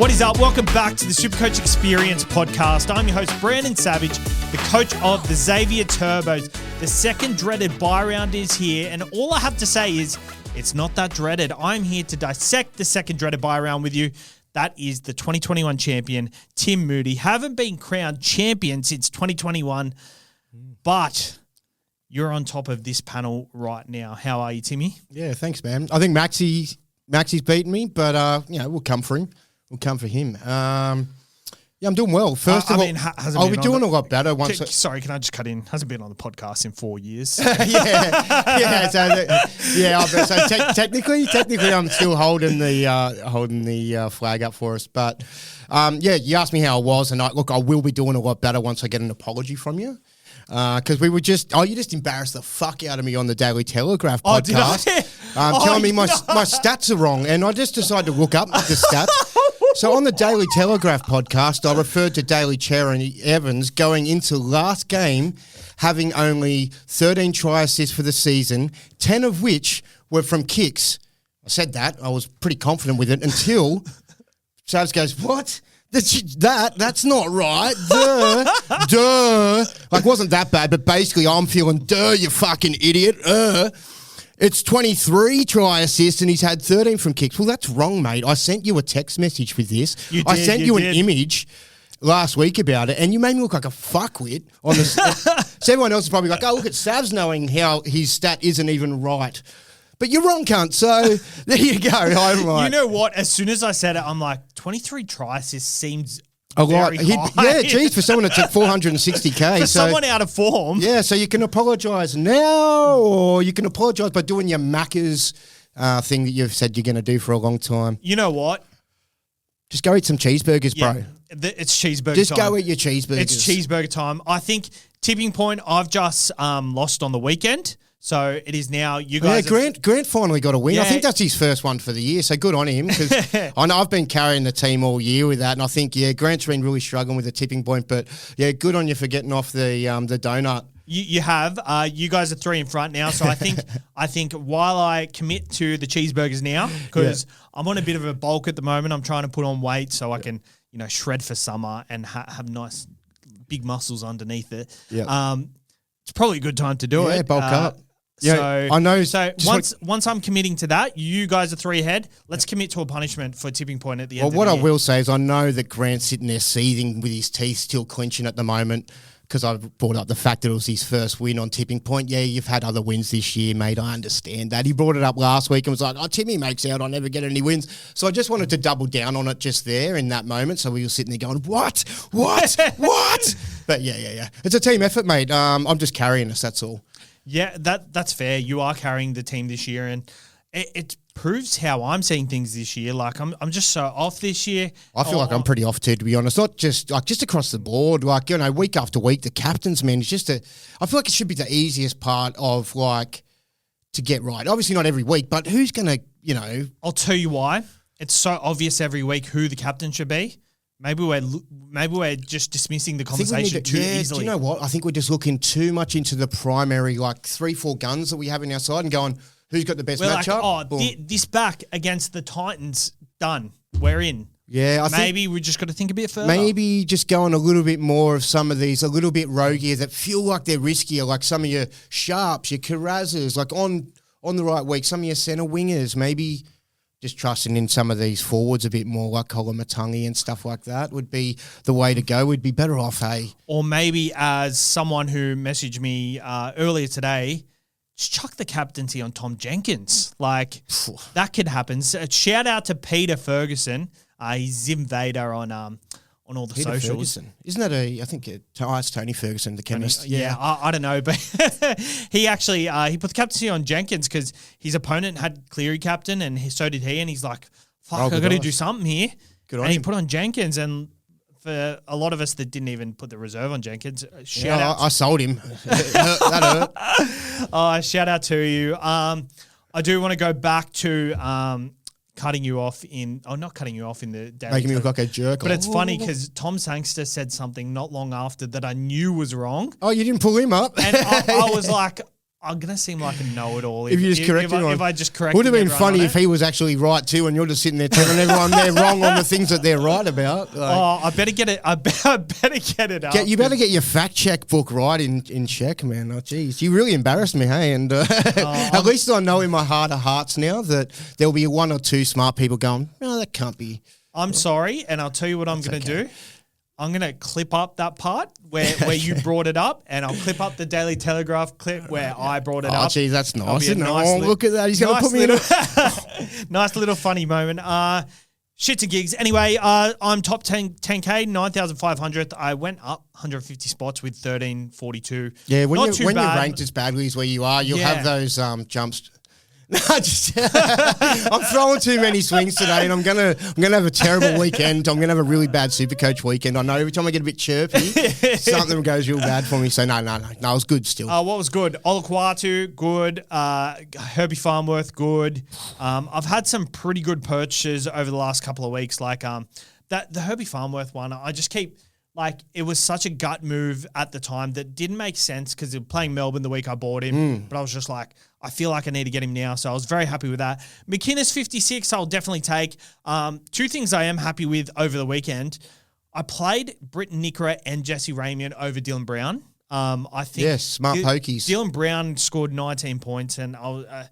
What is up? Welcome back to the SuperCoach Experience podcast. I'm your host, Brandon Savage, the coach of the Xavier Turbos. The second dreaded bye round is here, and all I have to say is it's not that dreaded. I'm here to dissect the second dreaded bye round with you. That is the 2021 champion, Tim Moody. Haven't been crowned champion since 2021, but you're on top of this panel right now. How are you, Timmy? Yeah, thanks, man. I think Maxie's beaten me, but we'll come for him. We'll come for him. I'm doing well. First of all, I'll be doing a lot better once. Sorry, can I just cut in? Hasn't been on the podcast in 4 years. So technically, I'm still holding the flag up for us. But you asked me how I was, and I will be doing a lot better once I get an apology from you. Because you just embarrassed the fuck out of me on the Daily Telegraph podcast. Telling me my stats are wrong, and I just decided to look up the stats. So on the Daily Telegraph podcast, I referred to Daly Cherry Evans going into last game having only 13 try assists for the season, 10 of which were from kicks. I said that. I was pretty confident with it until Savs goes, what? That's not right. Duh. Like, wasn't that bad, but basically I'm feeling, duh, you fucking idiot. It's 23 try assists and he's had 13 from kicks. Well, that's wrong, mate. I sent you a text message with this. I sent you an image last week about it, and you made me look like a fuckwit on the So everyone else is probably like, oh, look at Savs knowing how his stat isn't even right. But you're wrong, cunt. So there you go. I'm right. You know what? As soon as I said it, I'm like, 23 try assists seems a lot. Very high. Yeah, geez, for someone that took 460K. For someone out of form. Yeah, so you can apologise now, or you can apologise by doing your Macca's thing that you've said you're going to do for a long time. You know what? Just go eat some cheeseburgers, bro. It's cheeseburger time. Just go eat your cheeseburgers. It's cheeseburger time. I think tipping point, I've just lost on the weekend. So it is now you guys. Yeah, Grant finally got a win. Yeah. I think that's his first one for the year, so good on him. Because I know I've been carrying the team all year with that, and I think Grant's been really struggling with the tipping point. But good on you for getting off the donut. You have. You guys are 3 in front now, so I think while I commit to the cheeseburgers now, because I'm on a bit of a bulk at the moment, I'm trying to put on weight so I can shred for summer and have nice big muscles underneath it. Yeah. It's probably a good time to do it. Yeah, bulk up. Yeah, so I know. So once I'm committing to that, you guys are 3 ahead. Let's commit to a punishment for tipping point at the end. Well, what I will say is I know that Grant's sitting there seething with his teeth still clenching at the moment because I've brought up the fact that it was his first win on tipping point. Yeah, you've had other wins this year, mate. I understand that. He brought it up last week and was like, "Oh, Timmy makes out I never get any wins." So I just wanted to double down on it just there in that moment. So we were sitting there going, "What? But yeah. It's a team effort, mate. I'm just carrying us. That's all. Yeah, that's fair. You are carrying the team this year, and it proves how I'm seeing things this year. Like I'm just so off this year. I feel like I'm pretty off too, to be honest. Not just just across the board. Like week after week, the captain's man is I feel like it should be the easiest part of to get right. Obviously not every week, but who's gonna I'll tell you why. It's so obvious every week who the captain should be. Maybe we're just dismissing the conversation too easily. Do you know what? I think we're just looking too much into the primary 3-4 guns that we have in our side and going, who's got the best matchup? This back against the Titans, done. We're in. Yeah, maybe we just got to think a bit further. Maybe just going a little bit more of some of these, a little bit roguier that feel like they're riskier, like some of your Sharps, your Carrazas, like on the right week, some of your centre wingers, maybe just trusting in some of these forwards a bit more, like Kolomatangi and stuff like that would be the way to go. We'd be better off, hey? Or maybe as someone who messaged me earlier today, just chuck the captaincy on Tom Jenkins. That could happen. So, shout out to Peter Ferguson. He's Zim Vader on all the Peter socials. Ferguson. Isn't that it's Tony Ferguson, the chemist? Yeah, I don't know, but he actually he put the captaincy on Jenkins because his opponent had Cleary captain, and so did he, and he's like, fuck, I got to do something here. Good on and him. He put on Jenkins, and for a lot of us that didn't even put the reserve on Jenkins, shout out. I sold him. That hurt. Shout out to you. I do want to go back to cutting you off not cutting you off in the Daily Making me look like a jerk. But it's funny because Tom Sangster said something not long after that I knew was wrong. Oh, you didn't pull him up? And I was like, I'm going to seem like a know-it-all If you just correct him, if I just correct. Would have been funny if he was actually right too, and you're just sitting there telling everyone they're wrong on the things that they're right about. Like, I better get it. I better get it up. you better get your fact check book right in check, man. Oh, geez, you really embarrassed me, hey. And at least I know in my heart of hearts now that there'll be one or two smart people going, no, that can't be. I'm sorry, and I'll tell you what I'm going to do. I'm going to clip up that part where you brought it up, and I'll clip up the Daily Telegraph clip where I brought it up. Oh, geez, that's nice. Isn't it? Nice Look at that. He's going to put me in a... Nice little funny moment. Shit to gigs. Anyway, I'm top 10K, 9,500th. I went up 150 spots with 1342. Yeah, when Not you're too bad. ranked as badly as where you are, you'll have those jumps. No, I'm throwing too many swings today, and I'm gonna have a terrible weekend. I'm gonna have a really bad SuperCoach weekend. I know every time I get a bit chirpy, something goes real bad for me. So no, it was good still. What was good? Olukwatu, good. Herbie Farmworth, good. I've had some pretty good purchases over the last couple of weeks. Like the Herbie Farmworth one, I just keep. Like, it was such a gut move at the time that didn't make sense because they were playing Melbourne the week I bought him. But I was just like, I feel like I need to get him now. So I was very happy with that. McInnes 56, I'll definitely take. Two things I am happy with over the weekend. I played Britton Nickera and Jesse Ramian over Dylan Brown. I think. Yes, smart pokies. Dylan Brown scored 19 points, and I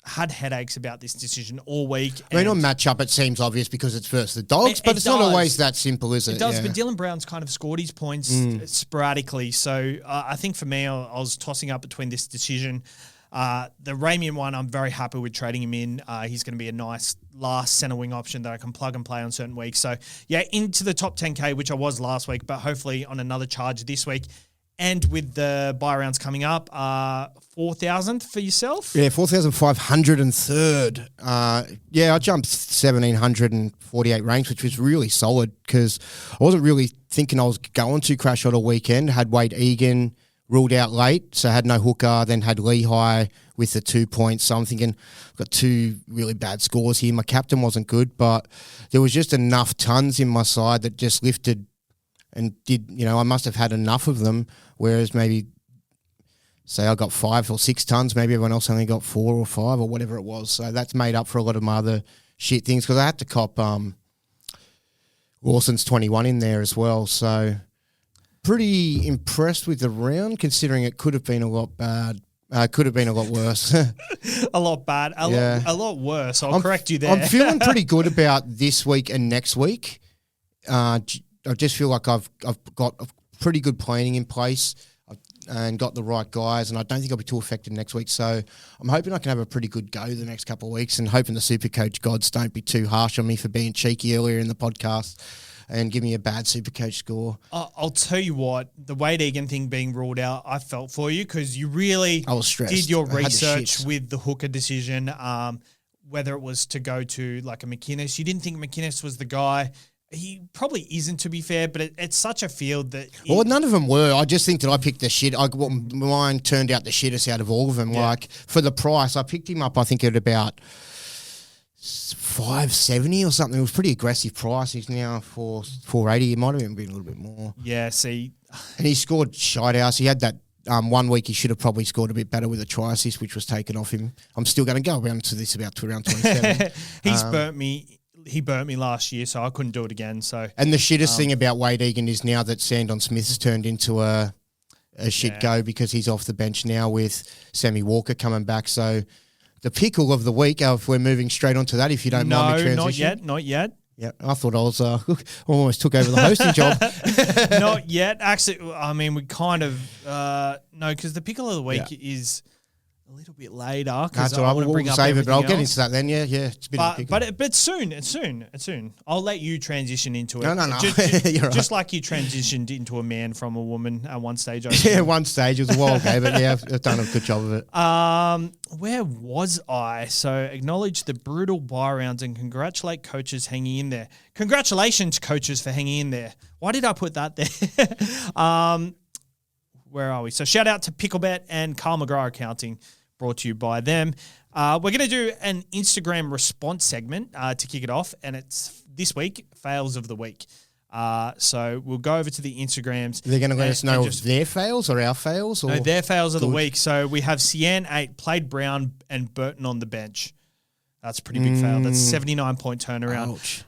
had headaches about this decision all week. I mean, on matchup, it seems obvious because it's versus the Dogs, but it's not always that simple, is it? It does, but Dylan Brown's kind of scored his points sporadically. So I think for me, I was tossing up between this decision. The Ramian one, I'm very happy with trading him in. He's going to be a nice last centre wing option that I can plug and play on certain weeks. So, yeah, into the top 10K, which I was last week, but hopefully on another charge this week. And with the buy rounds coming up, 4,000th for yourself? Yeah, 4,503rd. I jumped 1,748 ranks, which was really solid because I wasn't really thinking I was going to crash on a weekend. Had Wade Egan ruled out late, so had no hooker, then had Lehigh with the 2 points. So I'm thinking I've got two really bad scores here. My captain wasn't good, but there was just enough tons in my side that just lifted and did, I must have had enough of them, whereas maybe, say I got 5 or 6 tons, maybe everyone else only got 4 or 5 or whatever it was. So that's made up for a lot of my other shit things because I had to cop Lawson's 21 in there as well. So pretty impressed with the round considering it could have been a lot bad. Could have been a lot worse. A lot bad. A lot worse. I'll correct you there. I'm feeling pretty good about this week and next week. I just feel like I've got a pretty good planning in place and got the right guys, and I don't think I'll be too affected next week. So I'm hoping I can have a pretty good go the next couple of weeks and hoping the SuperCoach gods don't be too harsh on me for being cheeky earlier in the podcast and give me a bad SuperCoach score. I'll tell you what, the Wade Egan thing being ruled out, I felt for you because you really I was stressed. Did your research with the hooker decision, whether it was to go to like a McInnes. You didn't think McInnes was the guy. He probably isn't, to be fair, but it's such a field that... Well, none of them were. I just think that I picked the shit. Mine turned out the shittest out of all of them. Yeah. Like, for the price, I picked him up, I think, at about $570 or something. It was a pretty aggressive price. He's now for $480. It might have even been a little bit more. Yeah, see... And he scored shite house. He had that 1 week he should have probably scored a bit better with a try assist, which was taken off him. I'm still going to go around to this about around 27. He's burnt me... He burnt me last year, so I couldn't do it again. So, and the shittest thing about Wade Egan is now that Sandon Smith's turned into a shit go because he's off the bench now with Sammy Walker coming back. So the pickle of the week, if we're moving straight onto that, if you don't mind the transition. No, not yet. Yeah, I thought I was almost took over the hosting job. Not yet. Actually, I mean, we kind of no, because the pickle of the week is a little bit later because I want to bring up save it, but I'll get else. into that then. Yeah, it's a bit of a pickle. But soon. I'll let you transition into it. No. Just, right. Just like you transitioned into a man from a woman at one stage. Yeah, one stage. It was a while ago, but yeah, I've done a good job of it. Where was I? So acknowledge the brutal buy rounds and congratulate coaches hanging in there. Congratulations, coaches, for hanging in there. Why did I put that there? Where are we? So shout out to Picklebet and Carl McGrath Accounting, brought to you by them. We're going to do an Instagram response segment to kick it off, and it's this week, Fails of the Week. So we'll go over to the Instagrams. They're going to let us know if their fails or our fails? Or no, their fails of the week. So we have Cian 8, played Brown and Burton on the bench. That's a pretty big fail. That's 79-point turnaround.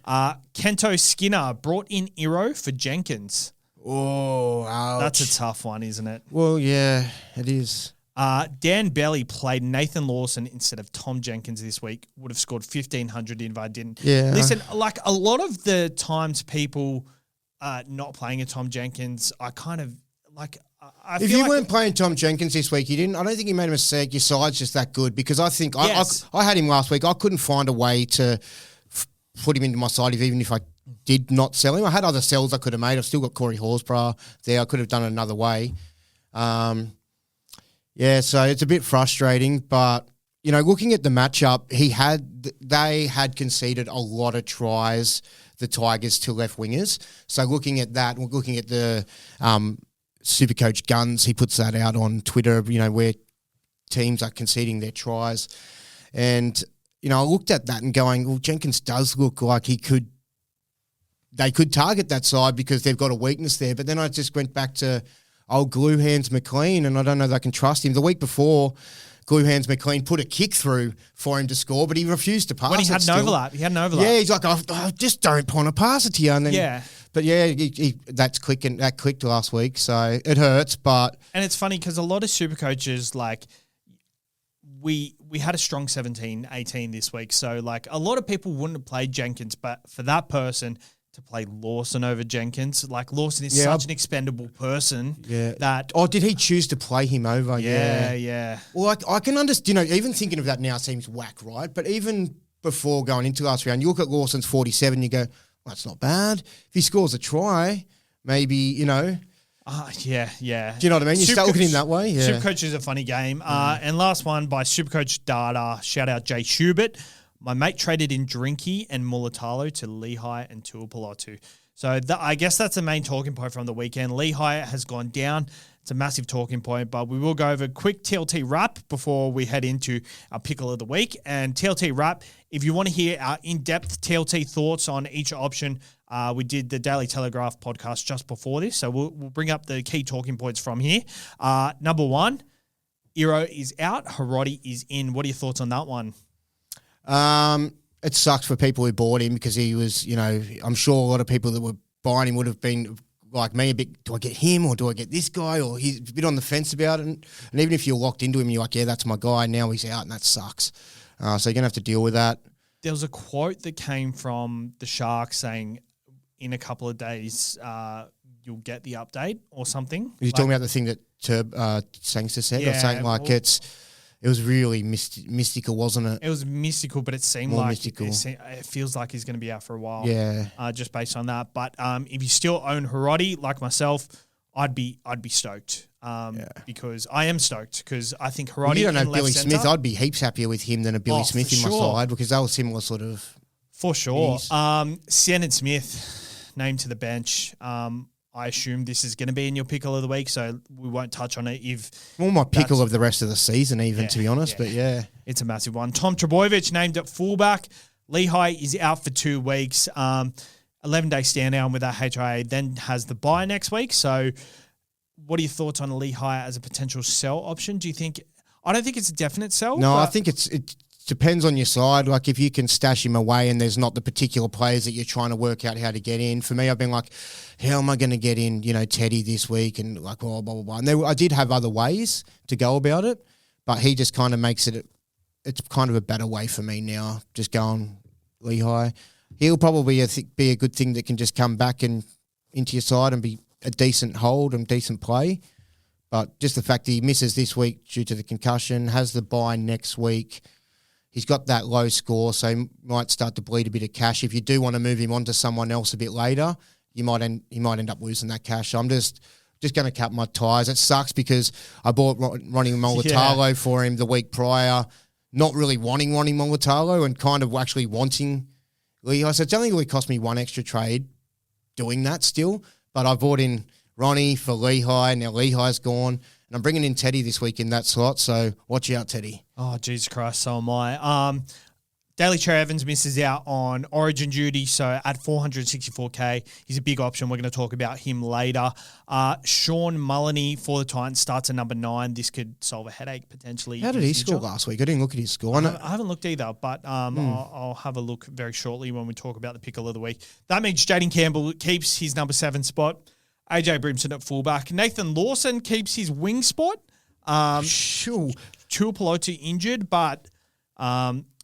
Kento Skinner brought in Iro for Jenkins. Oh, ouch. That's a tough one, isn't it? Well, yeah, it is. Dan Belly played Nathan Lawson instead of Tom Jenkins this week. Would have scored 1,500 if I didn't. Yeah. Listen, like a lot of the times people not playing a Tom Jenkins, I kind of like. I if feel you weren't playing Tom Jenkins this week, you didn't. I don't think you made a mistake. Your side's just that good because I think I had him last week. I couldn't find a way to put him into my side even if I did not sell him. I had other sells I could have made. I've still got Corey Horsburgh there. I could have done it another way. Yeah, so it's a bit frustrating, but you know, looking at the matchup, they had conceded a lot of tries, the Tigers, to left wingers. So looking at that, looking at the SuperCoach Guns, he puts that out on Twitter, you know, where teams are conceding their tries. And, you know, I looked at that and going, well, Jenkins does look like they could target that side because they've got a weakness there. But then I just went back to old Glue Hands McLean, and I don't know that I can trust him. The week before, Glue Hands McLean put a kick through for him to score, but he refused to pass when he had an overlap. He had an overlap. Yeah, he's like, I just don't want to pass it to you. And then, but yeah, that clicked last week, so it hurts. But and it's funny because a lot of super coaches, like we had a strong 17-18 this week, so like a lot of people wouldn't have played Jenkins, but for that person to play Lawson over Jenkins, like Lawson is such an expendable person. Yeah. That did he choose to play him over? Yeah. Well, I can understand. You know, even thinking of that now seems whack, right? But even before going into last round, you look at Lawson's 47, you go, well, that's not bad. If he scores a try, maybe, you know. Yeah. Do you know what I mean? You start looking at him that way. Yeah. Supercoach is a funny game. And last one by Supercoach Data. Shout out Jay Schubert. My mate traded in Drinky and Mulatalo to Lehigh and Tuapolotu. So I guess that's the main talking point from the weekend. Lehigh has gone down. It's a massive talking point, but we will go over a quick TLT wrap before we head into our pickle of the week. And TLT wrap, if you want to hear our in-depth TLT thoughts on each option, we did the Daily Telegraph podcast just before this, so we'll bring up the key talking points from here. Number one, Iro is out, Hiroti is in. What are your thoughts on that one? It sucks for people who bought him because he was, you know, I'm sure a lot of people that were buying him would have been like me a bit, do I get him or do I get this guy? Or he's a bit on the fence about it. And even if you're locked into him, you're like, yeah, that's my guy. Now he's out and that sucks. So you're going to have to deal with that. There was a quote that came from the Sharks saying in a couple of days you'll get the update or something. Are you talking about the thing that Sangster said? Or saying like it was really mystical, wasn't it? It was mystical, but it seemed more like mystical. It feels like he's going to be out for a while. Yeah, just based on that. But if you still own Hiroti, like myself, I'd be stoked. Because I am stoked because I think Hiroti. You don't know Billy Smith. I'd be heaps happier with him than a Billy Smith in my side because they were similar sort of. For sure. Shannon Smith named to the bench. I assume this is going to be in your pickle of the week, so we won't touch on it. My pickle of the rest of the season, even, to be honest. But yeah, it's a massive one. Tom Trbojevic named at fullback. Lehigh is out for 2 weeks. 11-day stand down with that HIA, then has the bye next week. So, what are your thoughts on Lehigh as a potential sell option? Do you think? I don't think it's a definite sell. No, I think it depends on your side. Like if you can stash him away and there's not the particular players that you're trying to work out how to get in. For me, I've been like, how am I going to get in, you know, Teddy this week and like blah, blah, blah, blah. And I did have other ways to go about it, but he just kind of makes it's kind of a better way for me now, just going Lehigh. He'll probably be a good thing that can just come back and into your side and be a decent hold and decent play. But just the fact that he misses this week due to the concussion, has the bye next week, he's got that low score, so he might start to bleed a bit of cash. If you do want to move him on to someone else a bit later, he might end up losing that cash. So I'm just going to cap my ties. It sucks because I bought Ronnie Mulatalo for him the week prior, not really wanting Ronnie Mulatalo and kind of actually wanting Lehigh. So it's only really cost me one extra trade doing that still. But I bought in Ronnie for Lehigh. Now Lehigh's gone. And I'm bringing in Teddy this week in that slot. So watch out, Teddy. Oh, Jesus Christ, so am I. Daly Cherry Evans misses out on Origin duty, so at 464K, he's a big option. We're going to talk about him later. Sean Mullany for the Titans starts at number 9. This could solve a headache potentially. How did he score last week? I didn't look at his score. I haven't looked either, but I'll have a look very shortly when we talk about the Pickle of the week. That means Jaden Campbell keeps his number 7 spot. AJ Brimson at fullback. Nathan Lawson keeps his wing spot. Sure. Tuipulotu injured, but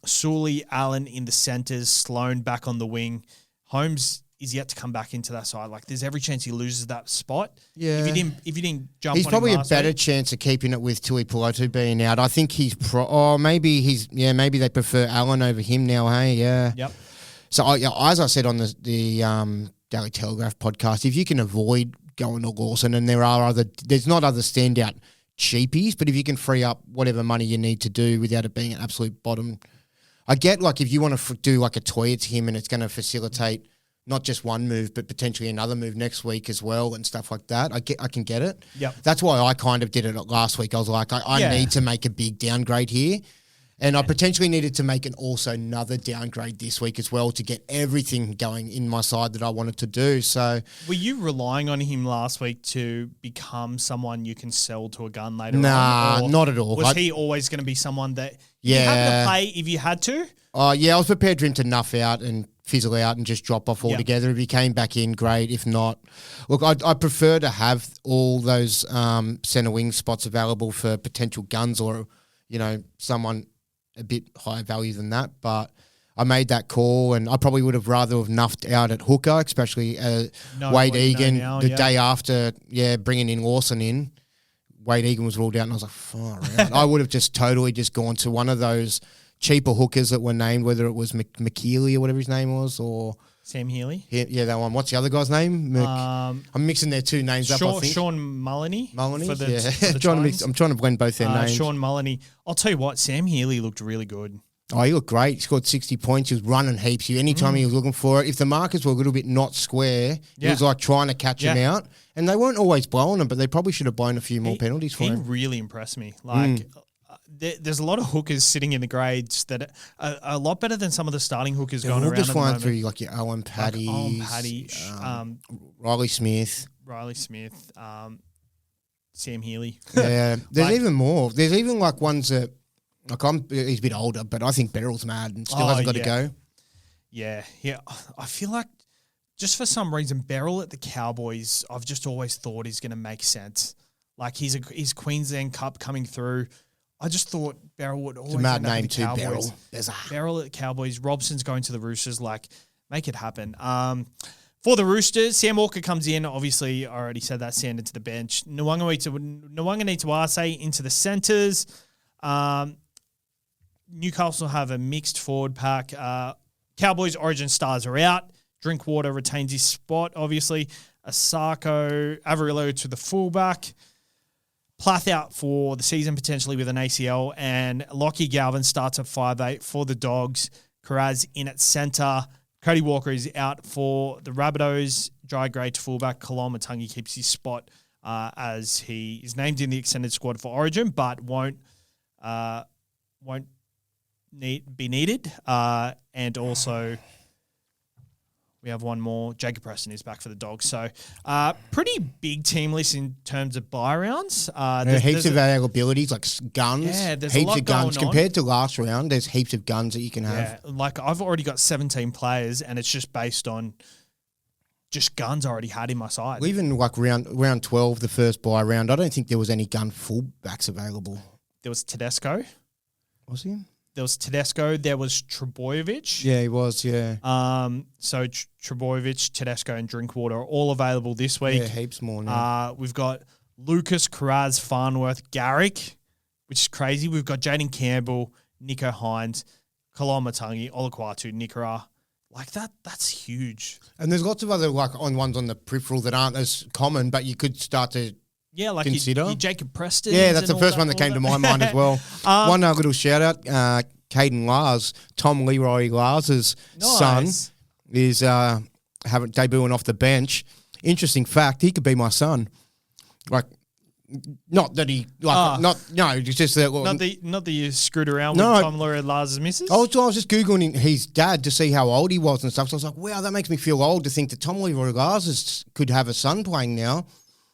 Sully, Allen in the centres, Sloan back on the wing. Holmes is yet to come back into that side. Like, there's every chance he loses that spot. Yeah. If you didn't jump he's on probably him a better chance of keeping it with Tuipulotu being out. I think he's maybe they prefer Allen over him now, hey? Yeah. Yep. So, as I said on the Daily Telegraph podcast, if you can avoid going to Lawson, and there's not other standout cheapies, but if you can free up whatever money you need to do without it being an absolute bottom. I get, like, if you want to do like a toy to him and it's going to facilitate not just one move, but potentially another move next week as well and stuff like that. I can get it. Yep. That's why I kind of did it last week. I was like, I need to make a big downgrade here. And I potentially needed to make another downgrade this week as well to get everything going in my side that I wanted to do. So, were you relying on him last week to become someone you can sell to a gun later on? Nah, not at all. Was he always going to be someone that you had to play if you had to? I was prepared for him to nuff out and fizzle out and just drop off altogether. If he came back in, great. If not, look, I prefer to have all those centre wing spots available for potential guns or, someone a bit higher value than that, but I made that call, and I probably would have rather have nuffed out at hooker, especially Wade Egan day after, bringing in Lawson in. Wade Egan was ruled out, and I was like, far out. I would have just totally just gone to one of those cheaper hookers that were named, whether it was McKeely or whatever his name was, or Sam Healy. Yeah, that one. What's the other guy's name? I'm mixing their two names up, I think. Sean Mullany. Mullany, for the I'm trying to blend both their names. Sean Mullany. I'll tell you what, Sam Healy looked really good. Oh, he looked great. He scored 60 points. He was running heaps. Anytime he was looking for it, if the markers were a little bit not square, he was like trying to catch him out. And they weren't always blowing him, but they probably should have blown a few more penalties for him. He really impressed me. Like, there's a lot of hookers sitting in the grades that are a lot better than some of the starting hookers going around. Just flying through like your Owen Paddy, Riley Smith, Sam Healy. Yeah, there's even more. There's even like ones that, like, he's a bit older, but I think Beryl's mad and still hasn't got to go. Yeah. I feel like just for some reason, Beryl at the Cowboys, I've just always thought is going to make sense. Like, he's Queensland Cup coming through. I just thought Beryl would always. It's a mad name too, Beryl. Beryl at the Cowboys. Robson's going to the Roosters. Like, make it happen. For the Roosters, Sam Walker comes in. Obviously, I already said that. Sand into the bench. Nwanga into the centres. Newcastle have a mixed forward pack. Cowboys Origin stars are out. Drinkwater retains his spot, obviously. Asako, Averillo to the fullback. Plath out for the season potentially with an ACL. And Lockie Galvin starts at 5'8" for the Dogs. Karaz in at centre. Cody Walker is out for the Rabbitohs. Jai Gray to fullback. Kalon Matangi keeps his spot as he is named in the extended squad for Origin, but won't be needed. And also, we have one more. Jacob Preston is back for the Dogs. So, pretty big team list in terms of buy rounds. Heaps of availabilities, like guns. Yeah, there's heaps a lot of guns. going on. Compared to last round, there's heaps of guns that you can have. Yeah, like I've already got 17 players, and it's just based on just guns I already had in my side. Even like round 12, the first buy round, I don't think there was any gun fullbacks available. There was Tedesco. Was he? There was Tedesco. There was Trebojevic. Yeah, he was, yeah. So Trebojevic, Tedesco, and Drinkwater are all available this week. Yeah, heaps more now. We've got Lucas, Karaz, Farnworth, Garrick, which is crazy. We've got Jaden Campbell, Nico Hines, Kalon Matangi, Olaquatu, Nikora. Like that's huge. And there's lots of other ones on the peripheral that aren't as common, but you could start to like consider. Your Jacob Preston. Yeah, that's the first one that came to my mind as well. One little shout out, Caden Lars, Tom Leroy Lars' son, is debuting off the bench. Interesting fact, he could be my son. Like, Not that he it's just that. Well, Not that you screwed around No. with Tom Lawyer Lars' missus? I was just Googling his dad to see how old he was and stuff. So I was like, wow, that makes me feel old to think that Tom Leroy Lars could have a son playing now.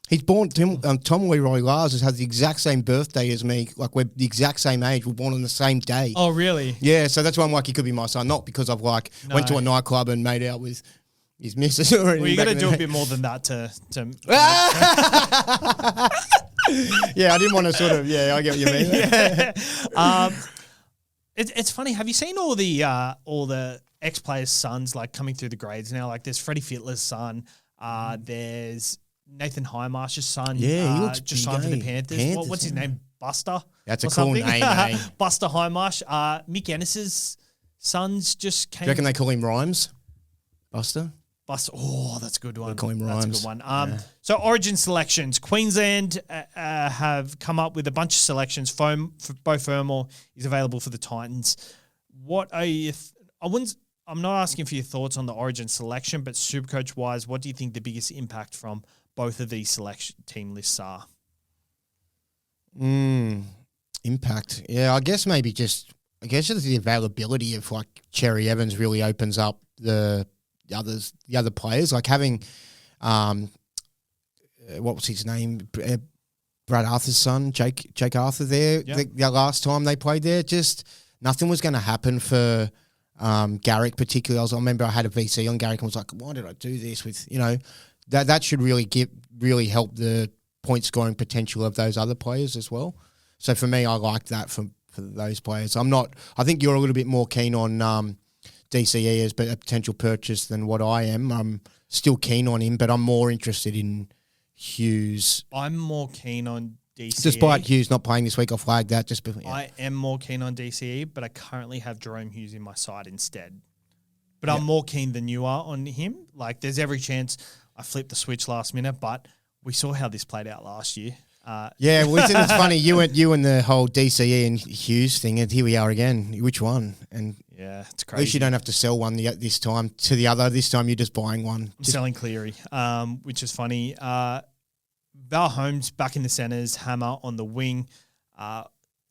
He's born, Tom Leroy Lars has the exact same birthday as me. Like, we're the exact same age. We're born on the same day. Oh, really? Yeah, so that's why I'm like, he could be my son. Not because I've went to a nightclub and made out with his missus or anything. Well, you got to do a bit more than that to Yeah, I didn't want to sort of, I get what you mean. yeah. It's funny. Have you seen all the ex-players' sons like coming through the grades now? Like there's Freddie Fittler's son. There's Nathan Hindmarsh's son. Yeah, he looks just big, signed for the eh? Panthers. What's his name? Buster. That's a or cool something? name, eh? Buster Hindmarsh. Mick Ennis's sons just came. Do you reckon they call him Rhymes? Buster? Buster. Oh, that's a good one. Call him That's a Rhymes. good one. So Origin selections. Queensland have come up with a bunch of selections. Bo Fermor is available for the Titans. What are you? I'm not asking for your thoughts on the Origin selection, but Supercoach wise, what do you think the biggest impact from both of these selection team lists are? Impact. Yeah, I guess just the availability of like Cherry Evans really opens up the other players, like having what was his name, Brad Arthur's son, Jake Arthur there. Yep. The last time they played there, just nothing was going to happen for Garrick particularly. I remember I had a VC on Garrick and was like, why did I do this with, that should really help the point scoring potential of those other players as well. So for me, I like that for those players. I think you're a little bit more keen on DCE as a potential purchase than what I am. I'm still keen on him, but I'm more interested in Hughes. I'm more keen on DCE. Despite Hughes not playing this week, I'll flag that. I am more keen on DCE, but I currently have Jerome Hughes in my side instead. But I'm more keen than you are on him. Like, there's every chance I flipped the switch last minute, but we saw how this played out last year. It's funny. You and the whole DCE and Hughes thing, and here we are again. Which one? And yeah, it's crazy. At least you don't have to sell one this time to the other. This time you're just buying one. I'm selling Cleary, which is funny. Val Holmes back in the centres, Hammer on the wing.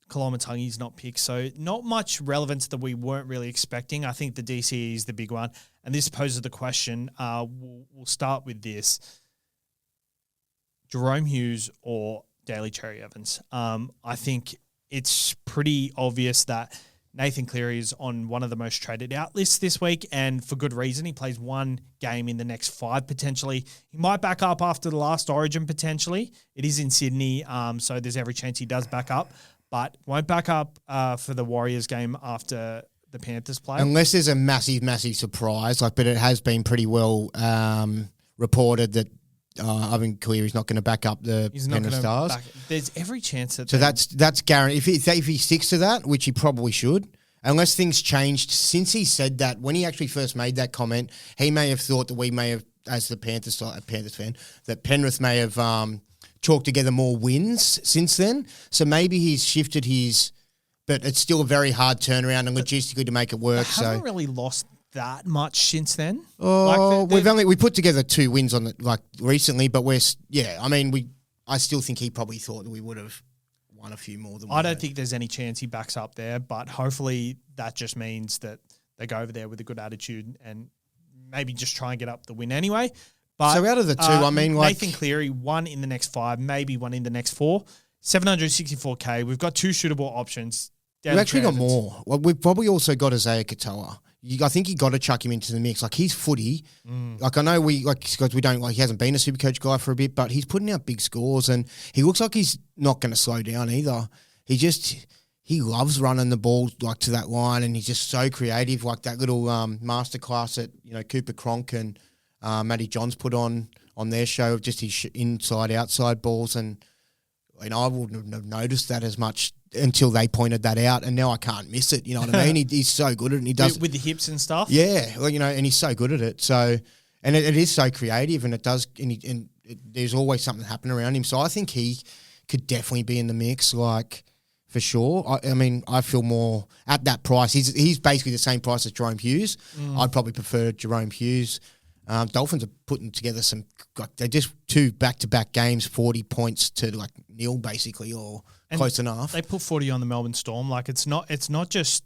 Kolomatangi's not picked, so not much relevance that we weren't really expecting. I think the DCE is the big one, and this poses the question. We'll start with this. Jerome Hughes or Daly Cherry Evans. I think it's pretty obvious that Nathan Cleary is on one of the most traded out lists this week, and for good reason. He plays one game in the next 5 potentially. He might back up after the last Origin potentially. It is in Sydney, so there's every chance he does back up, but won't back up for the Warriors game after the Panthers play. Unless there's a massive, massive surprise, but it has been pretty well reported that Ivan Cleary's not going to back up the Penrith Stars. There's every chance that. So that's guaranteed. If he sticks to that, which he probably should, unless things changed since he said that, when he actually first made that comment, he may have thought that we may have, as the Panthers fan, that Penrith may have chalked together more wins since then. So maybe he's shifted his, but it's still a very hard turnaround and logistically to make it work. They haven't really lost that much since then. Oh, we put together 2 wins on recently, but I still think he probably thought that we would have won a few more than I don't think there's any chance he backs up there, but hopefully that just means that they go over there with a good attitude and maybe just try and get up the win anyway. But so out of the 2, Nathan Cleary, 1 in the next 5, maybe 1 in the next 4, 764K. We've got 2 shootable options. We've actually got more. Well, we've probably also got Isaiah Katoa. I think you got to chuck him into the mix. Like, his footy, I know because we don't, he hasn't been a Supercoach guy for a bit, but he's putting out big scores and he looks like he's not going to slow down either. He loves running the ball to that line, and he's just so creative. Like that little masterclass that Cooper Cronk and Matty Johns put on their show of just his inside outside balls, and I wouldn't have noticed that as much until they pointed that out, and now I can't miss it. You know what I mean? He's so good at it, and he does with the hips and stuff. Yeah, and he's so good at it. So, and it is so creative, and it does, and there's always something happening around him. So I think he could definitely be in the mix, for sure. I feel more at that price. He's basically the same price as Jerome Hughes. I'd probably prefer Jerome Hughes. Dolphins are putting together they're just 2 back-to-back games, 40 points to like nil basically, or close enough. They put 40 on the Melbourne Storm. Like it's not just.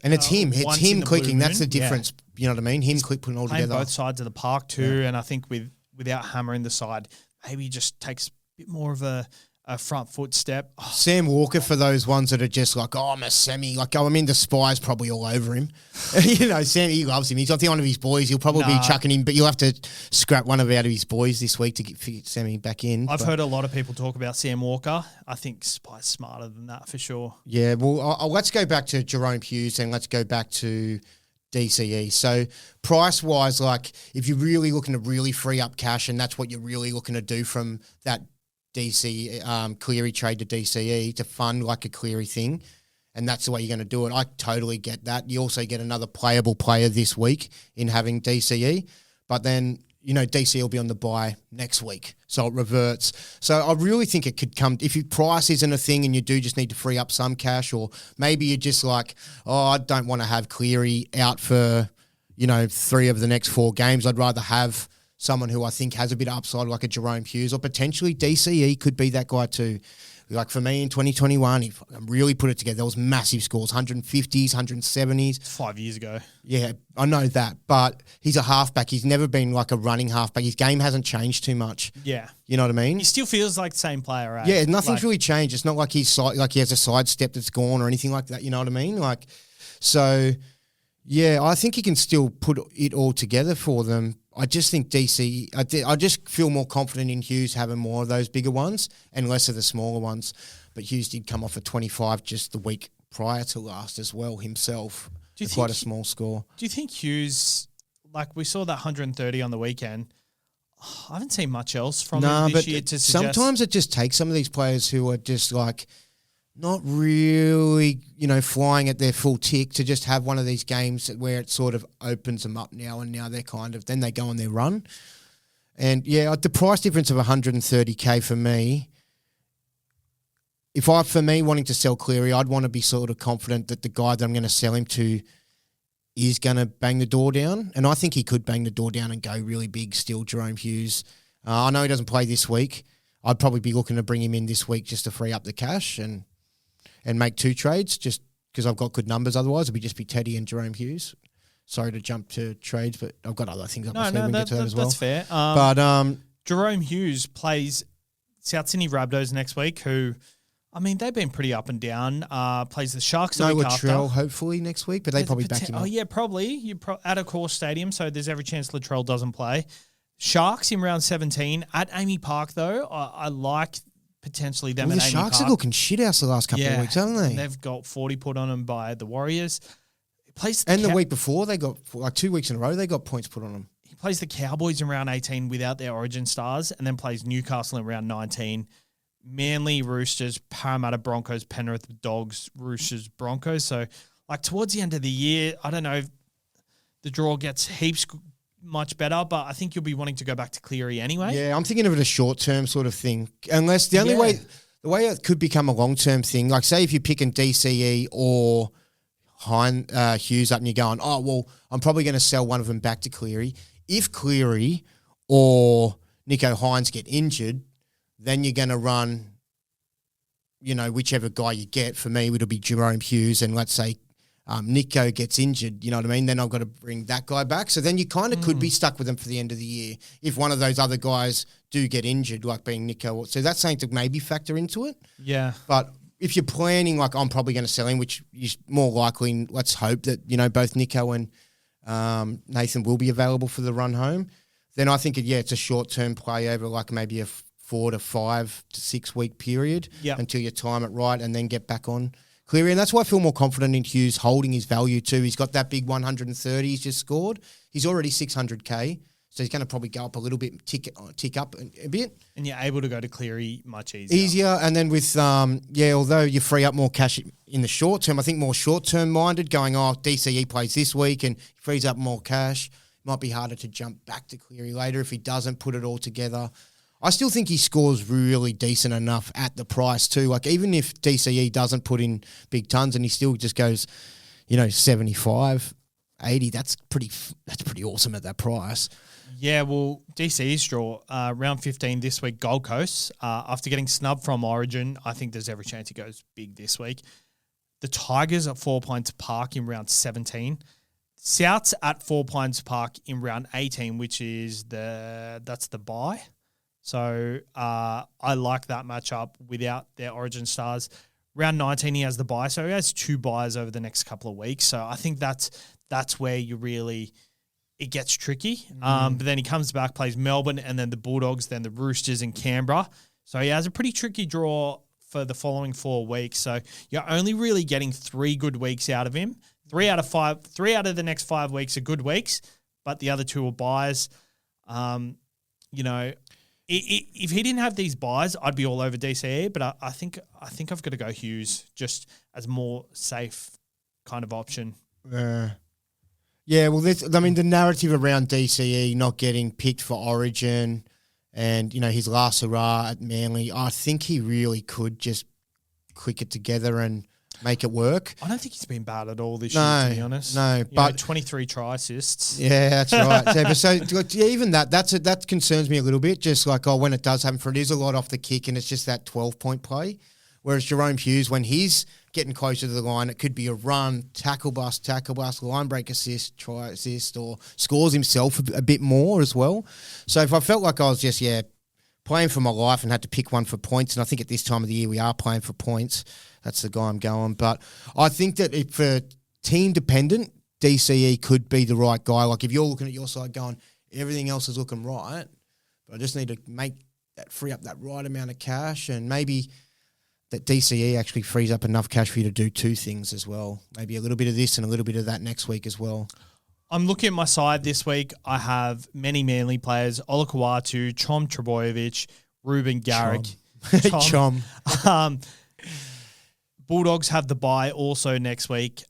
And it's him clicking. That's the difference. Yeah. You know what I mean? Him putting it all together. Both sides of the park too, and I think without hammering the side, maybe he just takes a bit more of a front foot step. Oh. Sam Walker, for those ones that are just like, I'm a semi. Like, the spy's probably all over him. Sam, he loves him. He's not the one of his boys. He'll probably be chucking him, but you'll have to scrap one out of his boys this week to get Sammy back in. I've heard a lot of people talk about Sam Walker. I think Spy's smarter than that for sure. Yeah, well, let's go back to Jerome Hughes and let's go back to DCE. So price-wise, like if you're really looking to really free up cash and that's what you're really looking to do from that Cleary trade to DCE to fund like a Cleary thing, and that's the way you're going to do it. I totally get that. You also get another playable player this week in having DCE, but then, DCE will be on the bye next week, so it reverts. So I really think it could come, if your price isn't a thing and you do just need to free up some cash, or maybe you're just like, I don't want to have Cleary out for, 3 of the next 4 games. I'd rather have someone who I think has a bit of upside like a Jerome Hughes, or potentially DCE could be that guy too. Like for me in 2021, he really put it together. There was massive scores, 150s, 170s. 5 years ago. Yeah, I know that. But he's a halfback. He's never been like a running halfback. His game hasn't changed too much. Yeah. You know what I mean? He still feels like the same player, right? Yeah, nothing's really changed. It's not like he has a sidestep that's gone or anything like that. You know what I mean? Yeah, I think he can still put it all together for them. I just think I just feel more confident in Hughes having more of those bigger ones and less of the smaller ones. But Hughes did come off a 25 just the week prior to last as well himself. Quite a small score. Do you think Hughes, like we saw that 130 on the weekend, I haven't seen much else from him this year to suggest. Sometimes it just takes some of these players who are just like not really, flying at their full tick to just have one of these games where it sort of opens them up now, and now they're then they go on their run. And yeah, the price difference of 130K for me, for me wanting to sell Cleary, I'd want to be sort of confident that the guy that I'm going to sell him to is going to bang the door down. And I think he could bang the door down and go really big still, Jerome Hughes. I know he doesn't play this week. I'd probably be looking to bring him in this week just to free up the cash and make 2 trades just because I've got good numbers. Otherwise, it'd just be Teddy and Jerome Hughes. Sorry to jump to trades, but I've got other things up my sleeve. We can get to that as well. That's fair. But Jerome Hughes plays South Sydney Rabbitohs next week, who, they've been pretty up and down. Plays the Sharks the week after. Latrell hopefully next week, but they probably back him up. Oh, yeah, probably. At a core stadium, so there's every chance Latrell doesn't play. Sharks in round 17. At Amy Park, though, I like potentially them at Amy Park. The Sharks are looking shit house the last couple of weeks, haven't they? They've got 40 put on them by the Warriors. The week before, they got 2 weeks in a row, they got points put on them. He plays the Cowboys in round 18 without their origin stars, and then plays Newcastle in round 19. Manly, Roosters, Parramatta, Broncos, Penrith, Dogs, Roosters, Broncos. So, towards the end of the year, I don't know if the draw gets heaps much better, but I think you'll be wanting to go back to Cleary anyway. Yeah, I'm thinking of it a short-term sort of thing. Unless the way it could become a long-term thing, like say if you're picking DCE or Hughes up and you're going, I'm probably going to sell one of them back to Cleary. If Cleary or Nico Hines get injured, then you're going to run, whichever guy you get. For me, it'll be Jerome Hughes, and let's say Nico gets injured, you know what I mean? Then I've got to bring that guy back. So then you kind of could be stuck with them for the end of the year if one of those other guys do get injured, like being Nico. So that's something to maybe factor into it. Yeah. But if you're planning, I'm probably going to sell him, which is more likely, let's hope that, both Nico and Nathan will be available for the run home, then I think, it's a short-term play over maybe a 4 to 5 to 6 week period until you time it right and then get back on Cleary. And that's why I feel more confident in Hughes holding his value too. He's got that big 130 he's just scored. He's already 600K. So he's going to probably go up a little bit, tick up a bit. And you're able to go to Cleary much easier. And then with, although you free up more cash in the short term, I think more short-term minded, going, DCE plays this week and frees up more cash. Might be harder to jump back to Cleary later if he doesn't put it all together. I still think he scores really decent enough at the price too. Even if DCE doesn't put in big tons and he still just goes, 75, 80. That's pretty awesome at that price. Yeah, well, DC's draw, round 15 this week, Gold Coast. After getting snubbed from Origin, I think there's every chance he goes big this week. The Tigers at 4 Pines Park in round 17. Souths at 4 Pines Park in round 18, which is that's the bye. So I like that matchup without their Origin stars. Round 19, he has the bye, so he has 2 byes over the next couple of weeks. So I think that's where it gets tricky. But then he comes back, plays Melbourne, and then the Bulldogs, then the Roosters and Canberra. So he has a pretty tricky draw for the following 4 weeks. So you're only really getting 3 good weeks out of him. 3 out of the next 5 weeks are good weeks, but the other 2 are buys. If he didn't have these buys, I'd be all over DCE, but I think I've got to go Hughes just as more safe kind of option. Yeah, well, the narrative around DCE not getting picked for Origin and, his last hurrah at Manly, I think he really could just click it together and make it work. I don't think he's been bad at all this year, to be honest. No, but 23 try assists. Yeah, that's right. Even that concerns me a little bit. Just like when it does happen, for it is a lot off the kick, and it's just that 12-point play. Whereas Jerome Hughes, when he's getting closer to the line, it could be a run, tackle bust, line break assist, try assist, or scores himself a bit more as well. So if I felt like I was just playing for my life and had to pick one for points, and I think at this time of the year we are playing for points. That's the guy I'm going. But I think that if for team dependent, DCE could be the right guy. Like if you're looking at your side going, everything else is looking right, but I just need to free up that right amount of cash, and maybe that DCE actually frees up enough cash for you to do 2 things as well. Maybe a little bit of this and a little bit of that next week as well. I'm looking at my side this week. I have many Manly players: Olakau'atu, Chom Trbojevic, Ruben Garrick. Chom. Bulldogs have the bye also next week,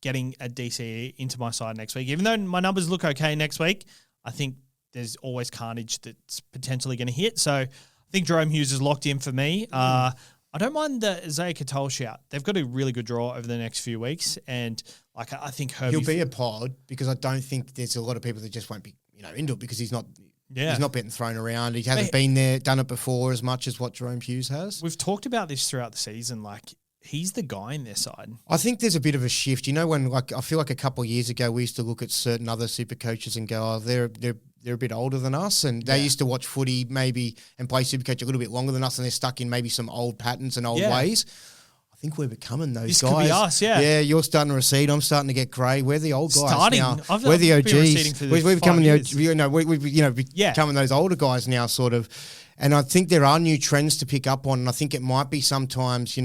getting a DCE into my side next week. Even though my numbers look okay next week, I think there's always carnage that's potentially going to hit. So I think Jerome Hughes is locked in for me. I don't mind the Isaiah Katoa shout. They've got a really good draw over the next few weeks, and I think Herbie... He'll be a pod, because I don't think there's a lot of people that just won't be into it, because he's not... Yeah. He's not getting thrown around. He hasn't been there, done it before as much as what Jerome Hughes has. We've talked about this throughout the season, he's the guy in their side. I think there's a bit of a shift. When I feel like a couple of years ago we used to look at certain other super coaches and go, they're a bit older than us, and they used to watch footy maybe and play Supercoach a little bit longer than us, and they're stuck in maybe some old patterns and old ways. I think we're becoming those this guys. This could be us, yeah. Yeah, you're starting to recede. I'm starting to get grey. We're the old guys now. We're the OGs. We're becoming the OGs. We've becoming those older guys now, sort of. And I think there are new trends to pick up on, and I think it might be sometimes,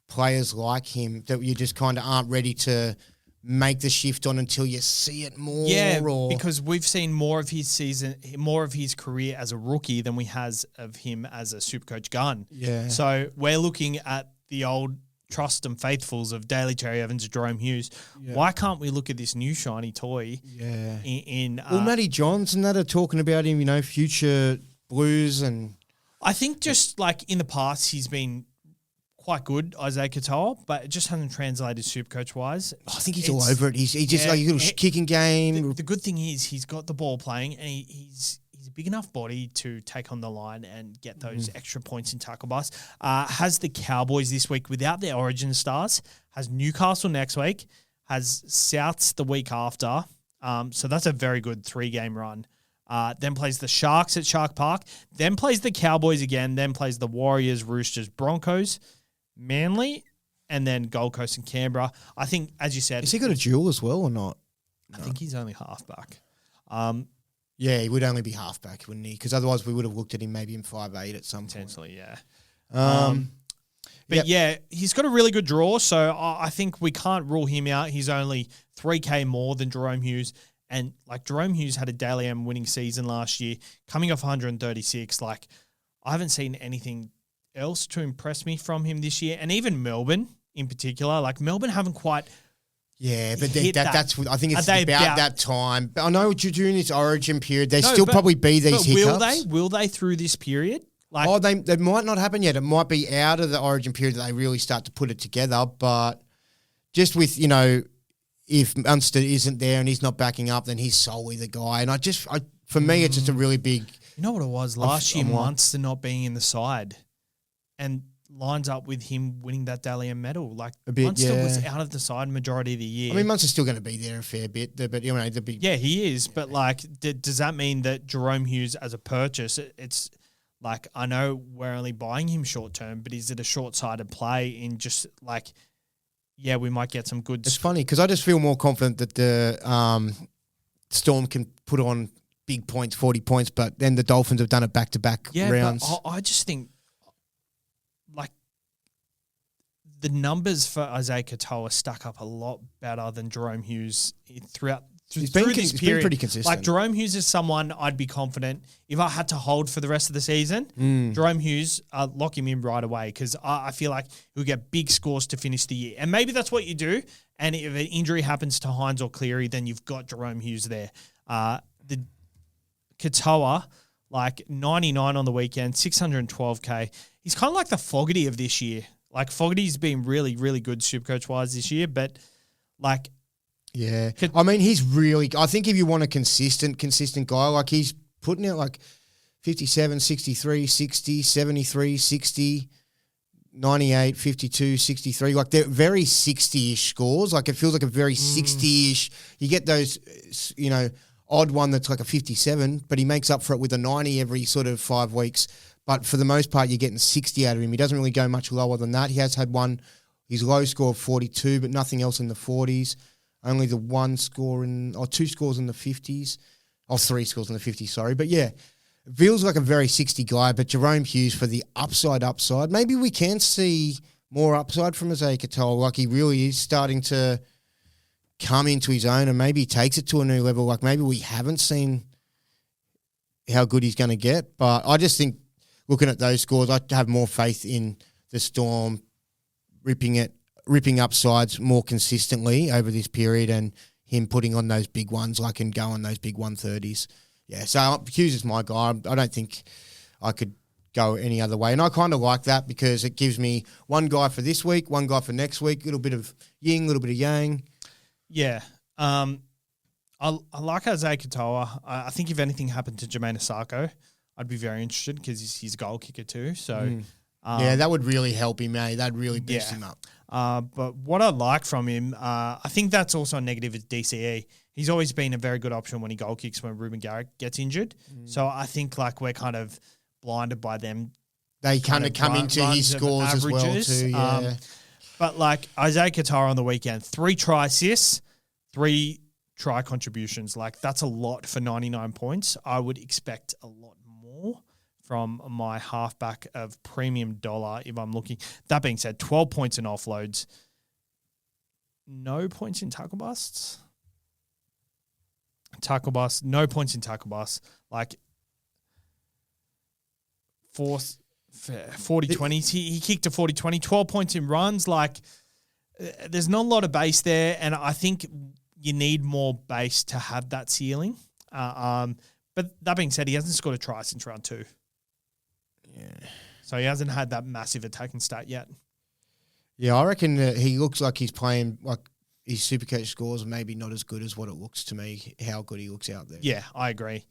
players like him that you just kind of aren't ready to make the shift on until you see it more. Yeah, because we've seen more of his career as a rookie than we has of him as a Supercoach gun. Yeah. So we're looking at the old trust and faithfuls of Daly Cherry Evans, Jerome Hughes. Yeah. Why can't we look at this new shiny toy? Yeah. Matty Johns and that are talking about him, future Blues, and I think just in the past he's been quite good, Isaiah Katoa, but it just hasn't translated Supercoach wise. I think he's all over it. He's just a little kicking game. The good thing is he's got the ball playing, and he's a big enough body to take on the line and get those extra points in tackle bust. Has the Cowboys this week without their Origin stars. Has Newcastle next week. Has Souths the week after. So that's a very good 3-game run. Then plays the Sharks at Shark Park. Then plays the Cowboys again. Then plays the Warriors, Roosters, Broncos, Manly, and then Gold Coast and Canberra. I think, as you said... Has he got a duel as well or not? I think he's only halfback. Yeah, he would only be halfback, wouldn't he? Because otherwise we would have looked at him maybe in 5'8" at some potentially, point. Potentially, yeah. He's got a really good draw, so I think we can't rule him out. He's only 3K more than Jerome Hughes. And Jerome Hughes had a Daily M winning season last year, coming off 136. I haven't seen anything else to impress me from him this year. And even Melbourne in particular, Melbourne haven't quite... Yeah, but that's I think it's about that time. But I know during this Origin period, probably be these hiccups. Will they through this period? They might not happen yet. It might be out of the Origin period that they really start to put it together. But just with, if Munster isn't there and he's not backing up, then he's solely the guy. And for me, it's just a really big. You know what it was last year? I'm like- Munster not being in the side, and lines up with him winning that Dally M medal. Like Munster was out of the side majority of the year. I mean, Munster's still going to be there a fair bit, but the big. Yeah, he is. But like, does that mean that Jerome Hughes as a purchase? It's like, I know we're only buying him short term, but is it a short-sighted play in just like, yeah, we might get some good. It's funny because I just feel more confident that the Storm can put on big points, 40 points, but then the Dolphins have done it back-to-back rounds. But I just think like the numbers for Isaiah Katoa stack up a lot better than Jerome Hughes through this period. He's been pretty consistent. Like Jerome Hughes is someone I'd be confident if I had to hold for the rest of the season. Jerome Hughes, lock him in right away because I feel like he'll get big scores to finish the year. And maybe that's what you do. And if an injury happens to Hines or Cleary, then you've got Jerome Hughes there. The Katoa, like 99 on the weekend, 612K. He's kind of like the Fogarty of this year. Like Fogarty's been really, really good Supercoach-wise this year, but like... Yeah. I mean, he's really... I think if you want a consistent guy, like he's putting out like 57, 63, 60, 73, 60, 98, 52, 63. Like they're very 60-ish scores. Like it feels like a very 60-ish... You get those, odd one that's like a 57, but he makes up for it with a 90 every sort of 5 weeks. But for the most part, you're getting 60 out of him. He doesn't really go much lower than that. He has had his low score of 42, but nothing else in the 40s. Only the two scores in the 50s. Oh, 3 scores in the 50s, sorry. But yeah, it feels like a very 60 guy, but Jerome Hughes for the upside. Maybe we can see more upside from Isaiah Katoa. Like he really is starting to come into his own and maybe he takes it to a new level. Like maybe we haven't seen how good he's going to get. But I just think looking at those scores, I have more faith in the Storm ripping up sides more consistently over this period and him putting on those big ones like and go on those big 130s. Yeah, so Hughes is my guy. I don't think I could go any other way. And I kind of like that because it gives me one guy for this week, one guy for next week, a little bit of yin, a little bit of yang. Yeah. I like Isaiah Katoa. I think if anything happened to Jermaine Asako, I'd be very interested because he's a goal kicker too. So yeah, that would really help him, eh? That'd really boost him up. But what I like from him, I think that's also a negative is DCE. He's always been a very good option when he goal kicks when Ruben Garrick gets injured. So I think like we're kind of blinded by them. They kind of come into his scores as well too, yeah. But like Isaiah Katoa on the weekend, 3 try assists, 3 try contributions. Like that's a lot for 99 points. I would expect a lot more from my halfback of premium dollar if I'm looking. That being said, 12 points in offloads. No points in tackle busts. No points in tackle busts. Like 40-20. He kicked a 40-20, 12 points in runs. Like there's not a lot of base there, and I think you need more base to have that ceiling. But that being said, he hasn't scored a try since round 2. Yeah. So he hasn't had that massive attacking stat yet. Yeah, I reckon that he looks like he's playing like his Supercoach scores are maybe not as good as what it looks to me, how good he looks out there. Yeah, I agree.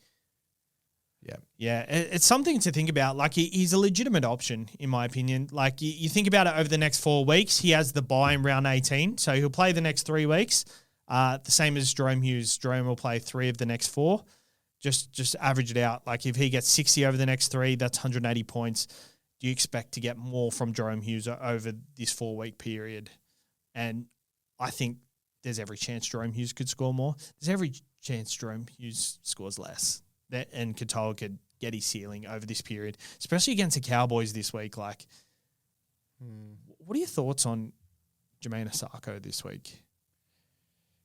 Yeah. Yeah, it's something to think about. Like he's a legitimate option, in my opinion. Like you think about it over the next 4 weeks, he has the bye in round 18. So he'll play the next 3 weeks. The same as Jerome Hughes. Jerome will play 3 of the next 4. Just average it out. Like if he gets 60 over the next 3, that's 180 points. Do you expect to get more from Jerome Hughes over this 4-week period? And I think there's every chance Jerome Hughes could score more. There's every chance Jerome Hughes scores less. And Katoa could get his ceiling over this period, especially against the Cowboys this week. Like, what are your thoughts on Jermaine Asako this week?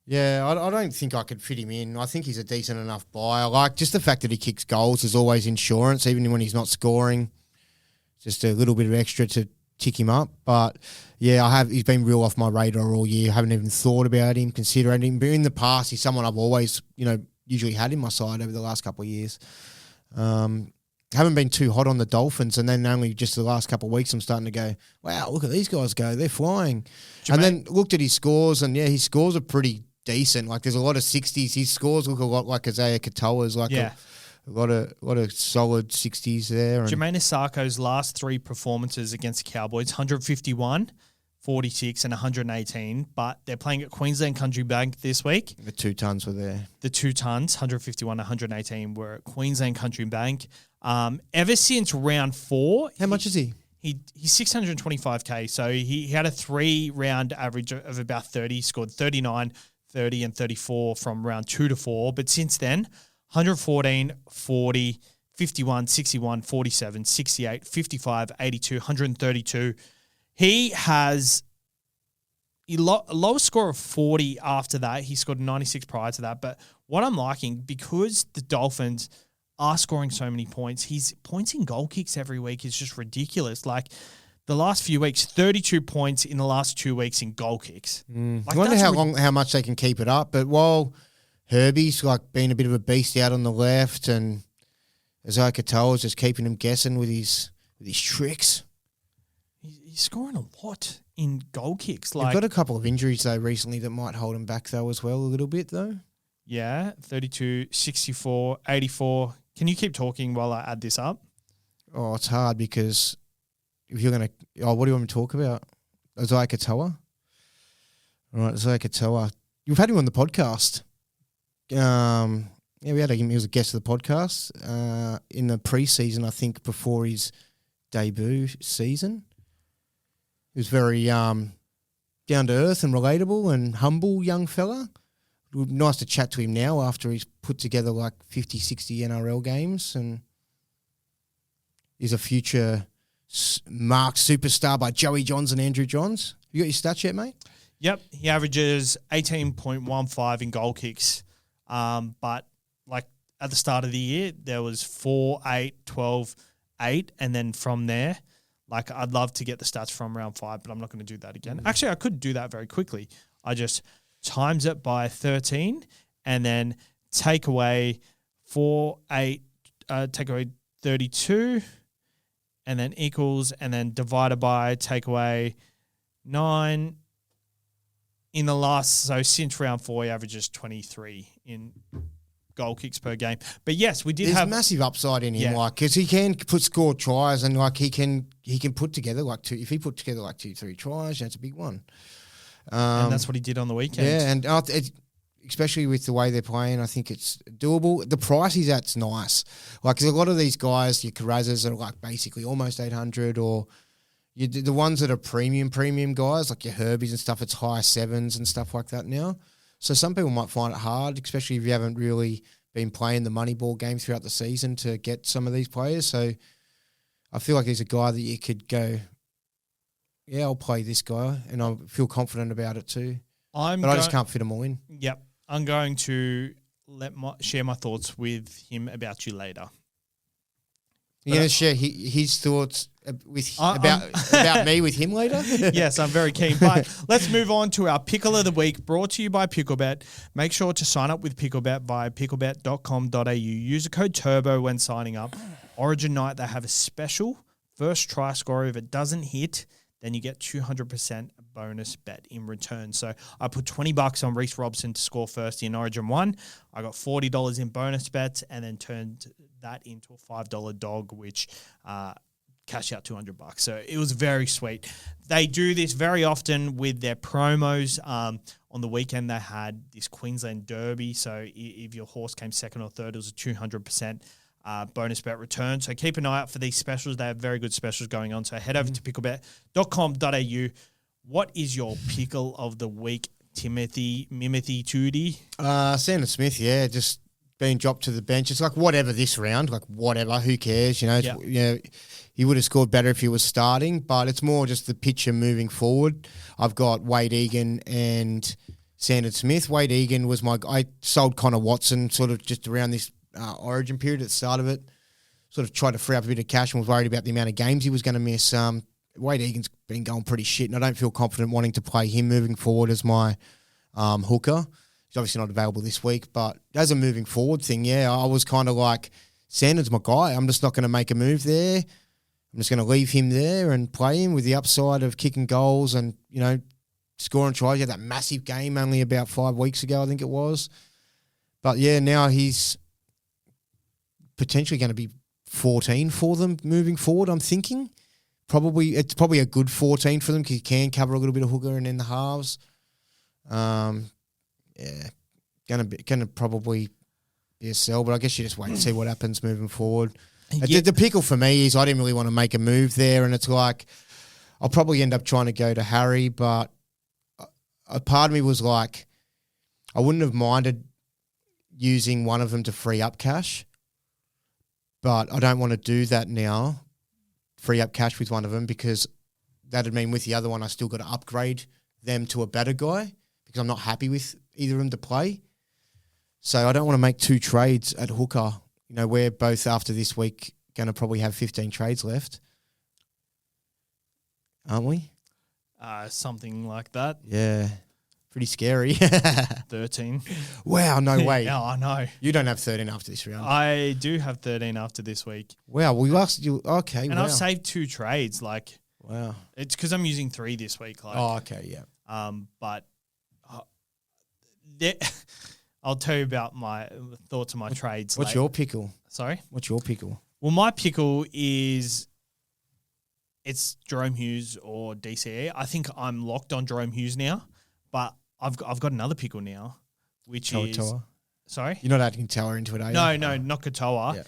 Yeah, I don't think I could fit him in. I think he's a decent enough buy. I like just the fact that he kicks goals is always insurance, even when he's not scoring. Just a little bit of extra to tick him up. But yeah, he's been real off my radar all year. I haven't even thought about him, considering him. But in the past, he's someone I've always, usually had in my side over the last couple of years. Haven't been too hot on the Dolphins, and then only just the last couple of weeks I'm starting to go, wow, look at these guys go. They're flying. And then looked at his scores, and yeah, his scores are pretty decent. Like there's a lot of 60s. His scores look a lot like Isaiah Katoa's. Like a lot of solid 60s there. And Jermaine Asarko's last 3 performances against the Cowboys, 151, 46 and 118, but they're playing at Queensland Country Bank this week. The 2 tons were there. The 2 tons, 151, 118 were at Queensland Country Bank. Ever since round 4. How much is he? He's 625K, so he had a 3-round average of about 30. He scored 39, 30 and 34 from round 2 to 4, but since then, 114, 40, 51, 61, 47, 68, 55, 82, 132. He has a lowest score of 40 after that. He scored 96 prior to that. But what I'm liking, because the Dolphins are scoring so many points, his points in goal kicks every week is just ridiculous. Like the last few weeks, 32 points in the last 2 weeks in goal kicks. Like, I wonder how much they can keep it up. But while Herbie's like being a bit of a beast out on the left, and Isaiah Katoa's just keeping him guessing with his tricks. He's scoring a lot in goal kicks. Like, got a couple of injuries though recently that might hold him back though as well a little bit though. Yeah, 32, 64, 84. Can you keep talking while I add this up? Oh, it's hard because if you're going to... Oh, what do you want me to talk about? Isaiah Katoa? All right, Isaiah Katoa. You've had him on the podcast. Yeah, we had him. He was a guest of the podcast in the preseason, I think, before his debut season. He was very down to earth and relatable and humble young fella. It would be nice to chat to him now after he's put together like 50, 60 NRL games and is a future marked superstar by Joey Johns and Andrew Johns. You got your stats yet, mate? Yep. He averages 18.15 in goal kicks. But like at the start of the year, there was 4, 8, 12, 8. And then from there, like I'd love to get the stats from round 5, but I'm not going to do that again. Actually, I could do that very quickly. I just times it by 13 and then take away 4, 8, take away 32 and then equals and then divided by, take away 9. In the last, so since round 4, he averages 23 in goal kicks per game. But yes, we did have massive upside in him, like because he can score tries and like he can put together like 2. If he put together like 2, 3 tries, that's a big one. And that's what he did on the weekend. Yeah, and especially with the way they're playing, I think it's doable. The price he's at's nice. Like, because a lot of these guys, your Carrazas are like basically almost 800, or the ones that are premium guys, like your Herbies and stuff, it's high 7s and stuff like that now. So some people might find it hard, especially if you haven't really been playing the money ball game throughout the season to get some of these players. So I feel like he's a guy that you could go, yeah, I'll play this guy, and I feel confident about it too. I just can't fit them all in. Yep. I'm going to share my thoughts with him about you later. You're going to share his thoughts about me with him later? Yes, I'm very keen. But let's move on to our Pickle of the Week, brought to you by Picklebet. Make sure to sign up with Picklebet via picklebet.com.au. Use the code TURBO when signing up. Origin night, they have a special first try score. If it doesn't hit, then you get 200% bonus bet in return. So I put $20 on Reece Robson to score first in Origin 1. I got $40 in bonus bets and then turned that into a $5 dog, which cashed out $200. So it was very sweet. They do this very often with their promos. On the weekend, they had this Queensland Derby. So if your horse came second or third, it was a 200% bonus bet return. So keep an eye out for these specials. They have very good specials going on. So head over to picklebet.com.au. What is your pickle of the week, Mimothy Tootie? Sandon Smith, yeah, just being dropped to the bench. It's like whatever this round, like whatever, who cares? You know, he would have scored better if he was starting, but it's more just the picture moving forward. I've got Wade Egan and Sandon Smith. Wade Egan was I sold Connor Watson sort of just around this Origin period at the start of it, sort of tried to free up a bit of cash and was worried about the amount of games he was going to miss. Wade Egan's been going pretty shit, and I don't feel confident wanting to play him moving forward as my hooker. He's obviously not available this week, but as a moving forward thing, yeah, I was kind of like, Sandon's my guy. I'm just not going to make a move there. I'm just going to leave him there and play him with the upside of kicking goals and, you know, scoring tries. He had that massive game only about 5 weeks ago, I think it was. But yeah, now he's potentially going to be 14 for them moving forward, I'm thinking. It's probably a good 14 for them because he can cover a little bit of hooker and in the halves. Gonna probably be a sell, but I guess you just wait and see what happens moving forward. Yeah. The pickle for me is I didn't really want to make a move there, and it's like I'll probably end up trying to go to Harry, but a part of me was like I wouldn't have minded using one of them to free up cash, but I don't want to do that now, free up cash with one of them, because that'd mean with the other one I still got to upgrade them to a better guy because I'm not happy with either of them to play. So I don't want to make 2 trades at hooker. You know, we're both after this week going to probably have 15 trades left, aren't we? Something like that. Yeah. Pretty scary. 13. Wow, no way. Yeah, I know. You don't have 13 after this round. I do have 13 after this week. Wow, we lost you. Okay, and wow. I've saved 2 trades. Like, wow. It's because I'm using 3 this week. Like, oh, okay, yeah. But I'll tell you about my thoughts on my trades. What's your pickle? Sorry? What's your pickle? Well, my pickle is it's Jerome Hughes or DCE. I think I'm locked on Jerome Hughes now, but I've got another pickle now, which is Toa. Sorry? You're not adding Toa into it, are you? No, not Katoa. Yeah.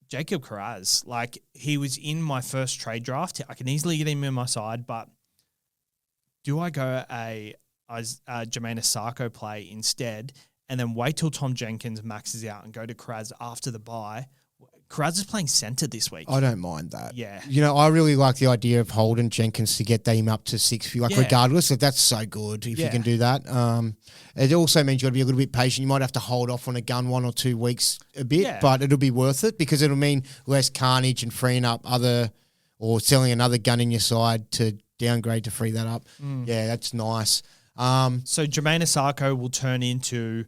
Jacob Carraz, like he was in my first trade draft. I can easily get him in my side, but do I go a Jermaine Sarko play instead and then wait till Tom Jenkins maxes out and go to Carraz after the bye? Carraz is playing centre this week. I don't mind that. Yeah. You know, I really like the idea of holding Jenkins to get him up to 6. Like, regardless, that's so good if you can do that. It also means you've got to be a little bit patient. You might have to hold off on a gun 1 or 2 weeks a bit, but it'll be worth it because it'll mean less carnage and freeing up or selling another gun in your side to downgrade to free that up. Yeah, that's nice. So Jermaine Asako will turn into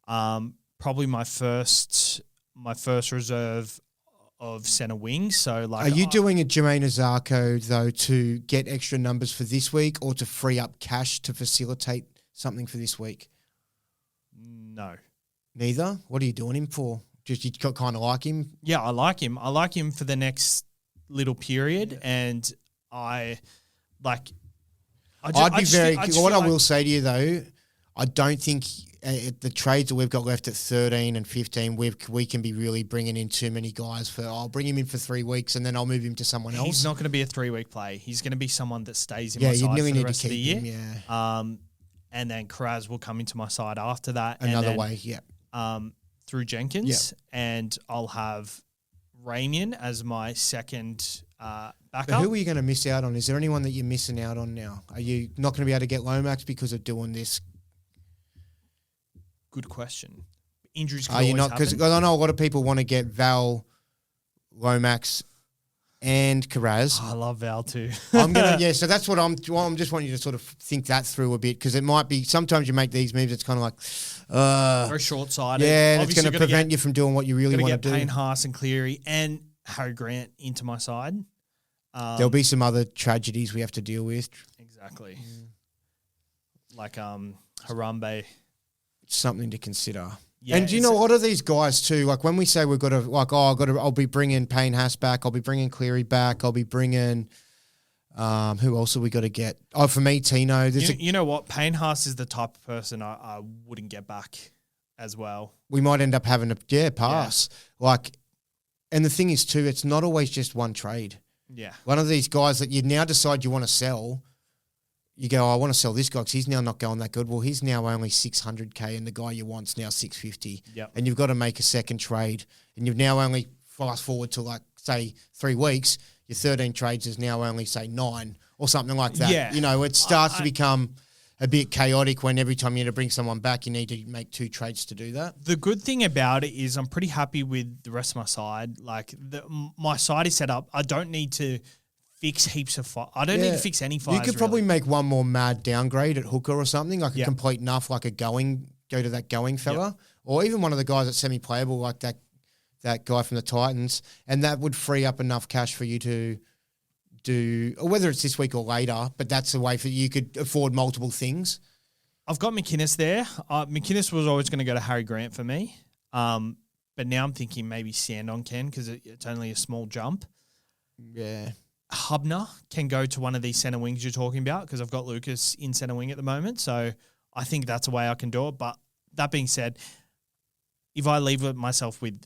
probably my first reserve of centre wings. So like, are you doing a Jermaine Azarko though to get extra numbers for this week or to free up cash to facilitate something for this week? No, neither. What are you doing him for? Just you kind of like him? Yeah, I like him. I like him for the next little period, and I like. I will say to you though, I don't think the trades that we've got left at 13 and 15, we can be really bringing in too many guys I'll bring him in for 3 weeks and then I'll move him to someone else. He's not going to be a 3-week play. He's going to be someone that stays in my side for the rest of the year. Him, and then Carraz will come into my side after that. Through Jenkins. And I'll have Ramian as my second backup. But who are you going to miss out on? Is there anyone that you're missing out on now? Are you not going to be able to get Lomax because of doing this? Good question. Injuries Are you not? Because I know a lot of people want to get Val, Lomax, and Carraz. I love Val too. So that's what I'm just wanting you to sort of think that through a bit because it might be sometimes you make these moves. It's kind of like very short-sighted. Yeah, and it's going to prevent you from doing what you really want to do. Payne Haas and Cleary and Harry Grant into my side. There'll be some other tragedies we have to deal with. Exactly. Like Harambe. Something to consider. Yeah, and you know, a lot of these guys too, like when we say we've got to, I'll be bringing Payne Haas back, I'll be bringing Cleary back, I'll be bringing, who else have we got to get? Oh, for me, Tino. You know what? Payne Haas is the type of person I wouldn't get back as well. We might end up having a pass. Yeah. Like, and the thing is too, it's not always just one trade. Yeah. One of these guys that you now decide you want to sell, you go, I want to sell this guy because he's now not going that good. Well, he's now only 600K and the guy you want's now 650. Yep. And you've got to make a second trade. And you've now only fast forward to like, say, 3 weeks, your 13 trades is now only, say, 9 or something like that. Yeah. You know, it starts to become a bit chaotic when every time you need to bring someone back, you need to make 2 trades to do that. The good thing about it is I'm pretty happy with the rest of my side. Like, my side is set up. I don't need to fix heaps of I don't need to fix any fires. You could probably make one more mad downgrade at hooker or something, like a complete nuff, like go to that going fella, or even one of the guys that's semi-playable, like that guy from the Titans, and that would free up enough cash for you to do, or whether it's this week or later, but that's the way for you could afford multiple things. I've got McInnes there. McInnes was always going to go to Harry Grant for me. But now I'm thinking maybe Sandon can because it's only a small jump. Yeah. Hubner can go to one of these centre wings you're talking about because I've got Lucas in centre wing at the moment. So I think that's a way I can do it. But that being said, if I leave myself with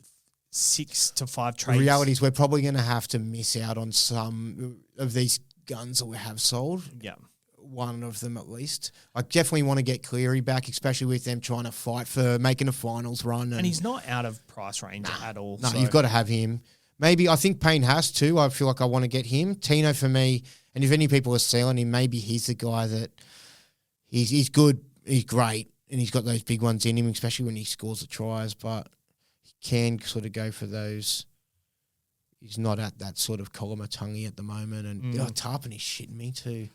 6 to 5 trades. The reality is we're probably going to have to miss out on some of these guns that we have sold. Yeah. One of them at least. I definitely want to get Cleary back, especially with them trying to fight for making a finals run. And he's not out of price range at all. No, you've got to have him. Maybe, I think Payne has too. I feel like I want to get him. Tino for me, and if any people are selling him, maybe he's the guy that he's good, he's great, and he's got those big ones in him, especially when he scores the tries, but he can sort of go for those. He's not at that sort of Colomatungi at the moment, and Tarpon is shitting me too.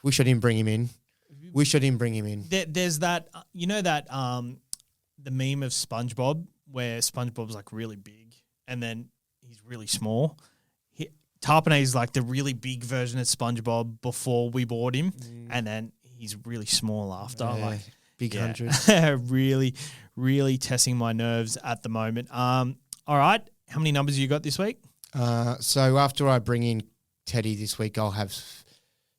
Wish I didn't bring him in. There's that, the meme of SpongeBob where SpongeBob's like really big and then he's really small. Tarpane is like the really big version of SpongeBob before we bought him, and then he's really small after. Yeah, big 100. Really, really testing my nerves at the moment. All right, how many numbers you got this week? So after I bring in Teddy this week, I'll have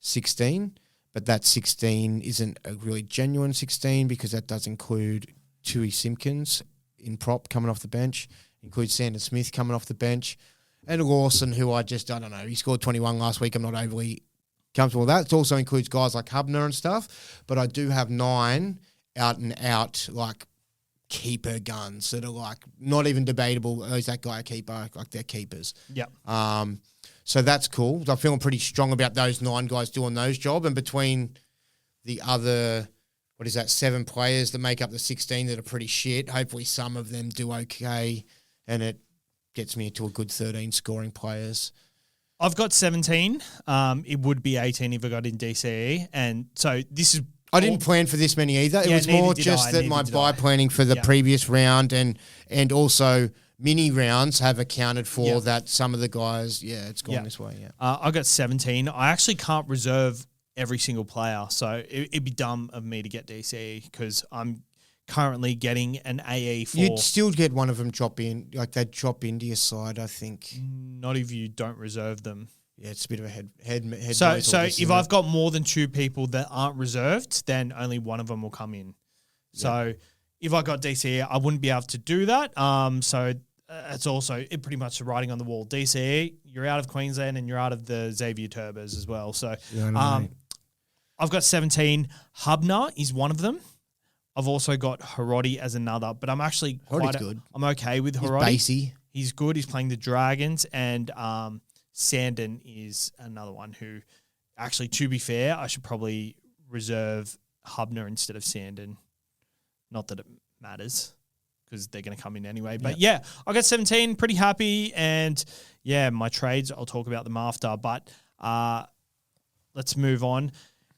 16, but that 16 isn't a really genuine 16 because that does include Tui Simpkins in prop coming off the bench, includes Sandon Smith coming off the bench, and Lawson, who I don't know, he scored 21 last week. I'm not overly comfortable with that. It also includes guys like Hubner and stuff, but I do have 9 out and out, like, keeper guns that are, like, not even debatable. Oh, is that guy a keeper? Like, they're keepers. Yeah. So that's cool. I'm feeling pretty strong about those 9 guys doing those jobs. And between the other, 7 players that make up the 16 that are pretty shit, hopefully some of them do okay. And it gets me into a good 13 scoring players. I've got 17. It would be 18 if I got in DCE. And so this is... I didn't plan for this many either. It was more just that my buy planning for the previous round and also... mini rounds have accounted for that some of the guys, it's gone this way, I got 17. I actually can't reserve every single player, so it'd be dumb of me to get DCE because I'm currently getting an AE for... You'd still get one of them drop in, like they'd drop into your side, I think. Not if you don't reserve them. Yeah, it's a bit of a head. So if I've got more than 2 people that aren't reserved, then only one of them will come in. So if I got DCE, I wouldn't be able to do that. So... it's also pretty much the writing on the wall. DCE, you're out of Queensland and you're out of the Xavier Turbos as well. So I've got 17. Hubner is one of them. I've also got Hiroti as another, but I'm actually I'm okay with Hiroti. He's basey. He's good. He's playing the Dragons, and Sandon is another one who, actually, to be fair, I should probably reserve Hubner instead of Sandon. Not that it matters, because they're going to come in anyway. But I got 17, pretty happy. And my trades, I'll talk about them after. But let's move on.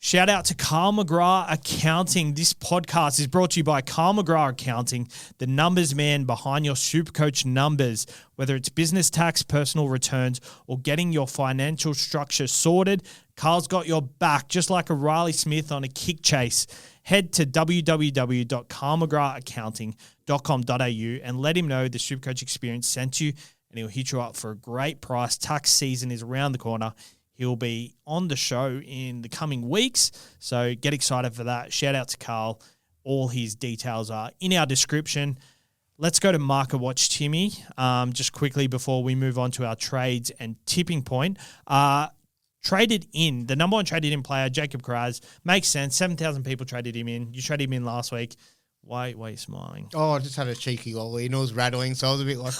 Shout out to Carl McGrath Accounting. This podcast is brought to you by Carl McGrath Accounting, the numbers man behind your SuperCoach numbers. Whether it's business tax, personal returns, or getting your financial structure sorted, Carl's got your back, just like a Riley Smith on a kick chase. Head to www.carlmcgrathaccounting.com.au and let him know the SuperCoach experience sent you, and he'll hit you up for a great price. Tax season is around the corner. He'll be on the show in the coming weeks, so get excited for that. Shout out to Carl. All his details are in our description. Let's go to Market Watch Timmy just quickly before we move on to our trades and tipping point. Traded in, the number 1 traded in player, Jacob Kraz. Makes sense. 7,000 people traded him in. You traded him in last week. Why are you smiling? Oh, I just had a cheeky lolly and it was rattling, so I was a bit like...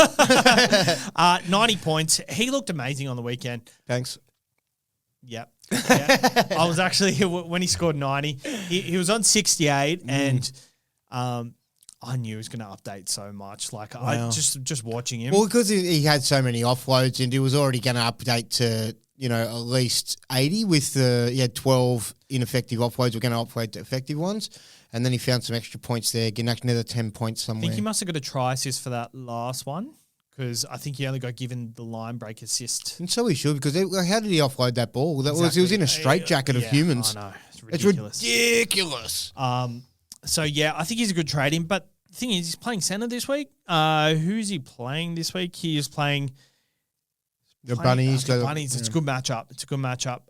90 points. He looked amazing on the weekend. Thanks. Yep. Yeah. I was actually, when he scored 90, he was on 68 and I knew he was going to update so much. Like, wow. I just watching him. Well, because he had so many offloads and he was already going to update to... at least 80 with he had 12 ineffective offloads. We're going to offload to effective ones. And then he found some extra points there, getting another 10 points somewhere. I think he must have got a try assist for that last one because I think he only got given the line break assist. And so he should, because how did he offload that ball? He was in a straitjacket of humans. I know. It's ridiculous. It's ridiculous. So, yeah, I think he's a good trade-in. But the thing is, he's playing centre this week. Who is he playing this week? He is playing the Bunnies. Bunnies. It's a good matchup.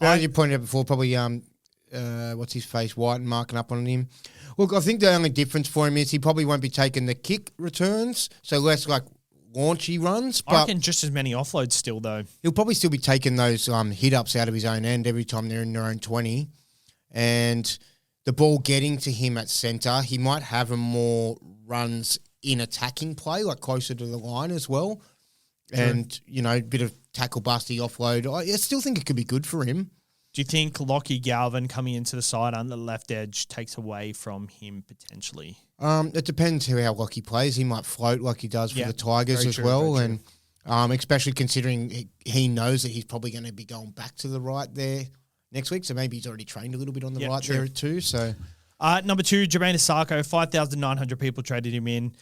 As you pointed out before, probably what's his face, White, marking up on him. Look, I think the only difference for him is he probably won't be taking the kick returns, so less like launchy runs. But I reckon just as many offloads still, though. He'll probably still be taking those hit-ups out of his own end every time they're in their own 20. And the ball getting to him at centre, he might have more runs in attacking play, like closer to the line as well. True. And, a bit of tackle busty offload. I still think it could be good for him. Do you think Lockie Galvin coming into the side on the left edge takes away from him potentially? It depends how Lockie plays. He might float like he does for the Tigers as well. And especially considering he knows that he's probably going to be going back to the right there next week. So maybe he's already trained a little bit on the right there too. So number 2, Jermaine Asako, 5,900 people traded him in.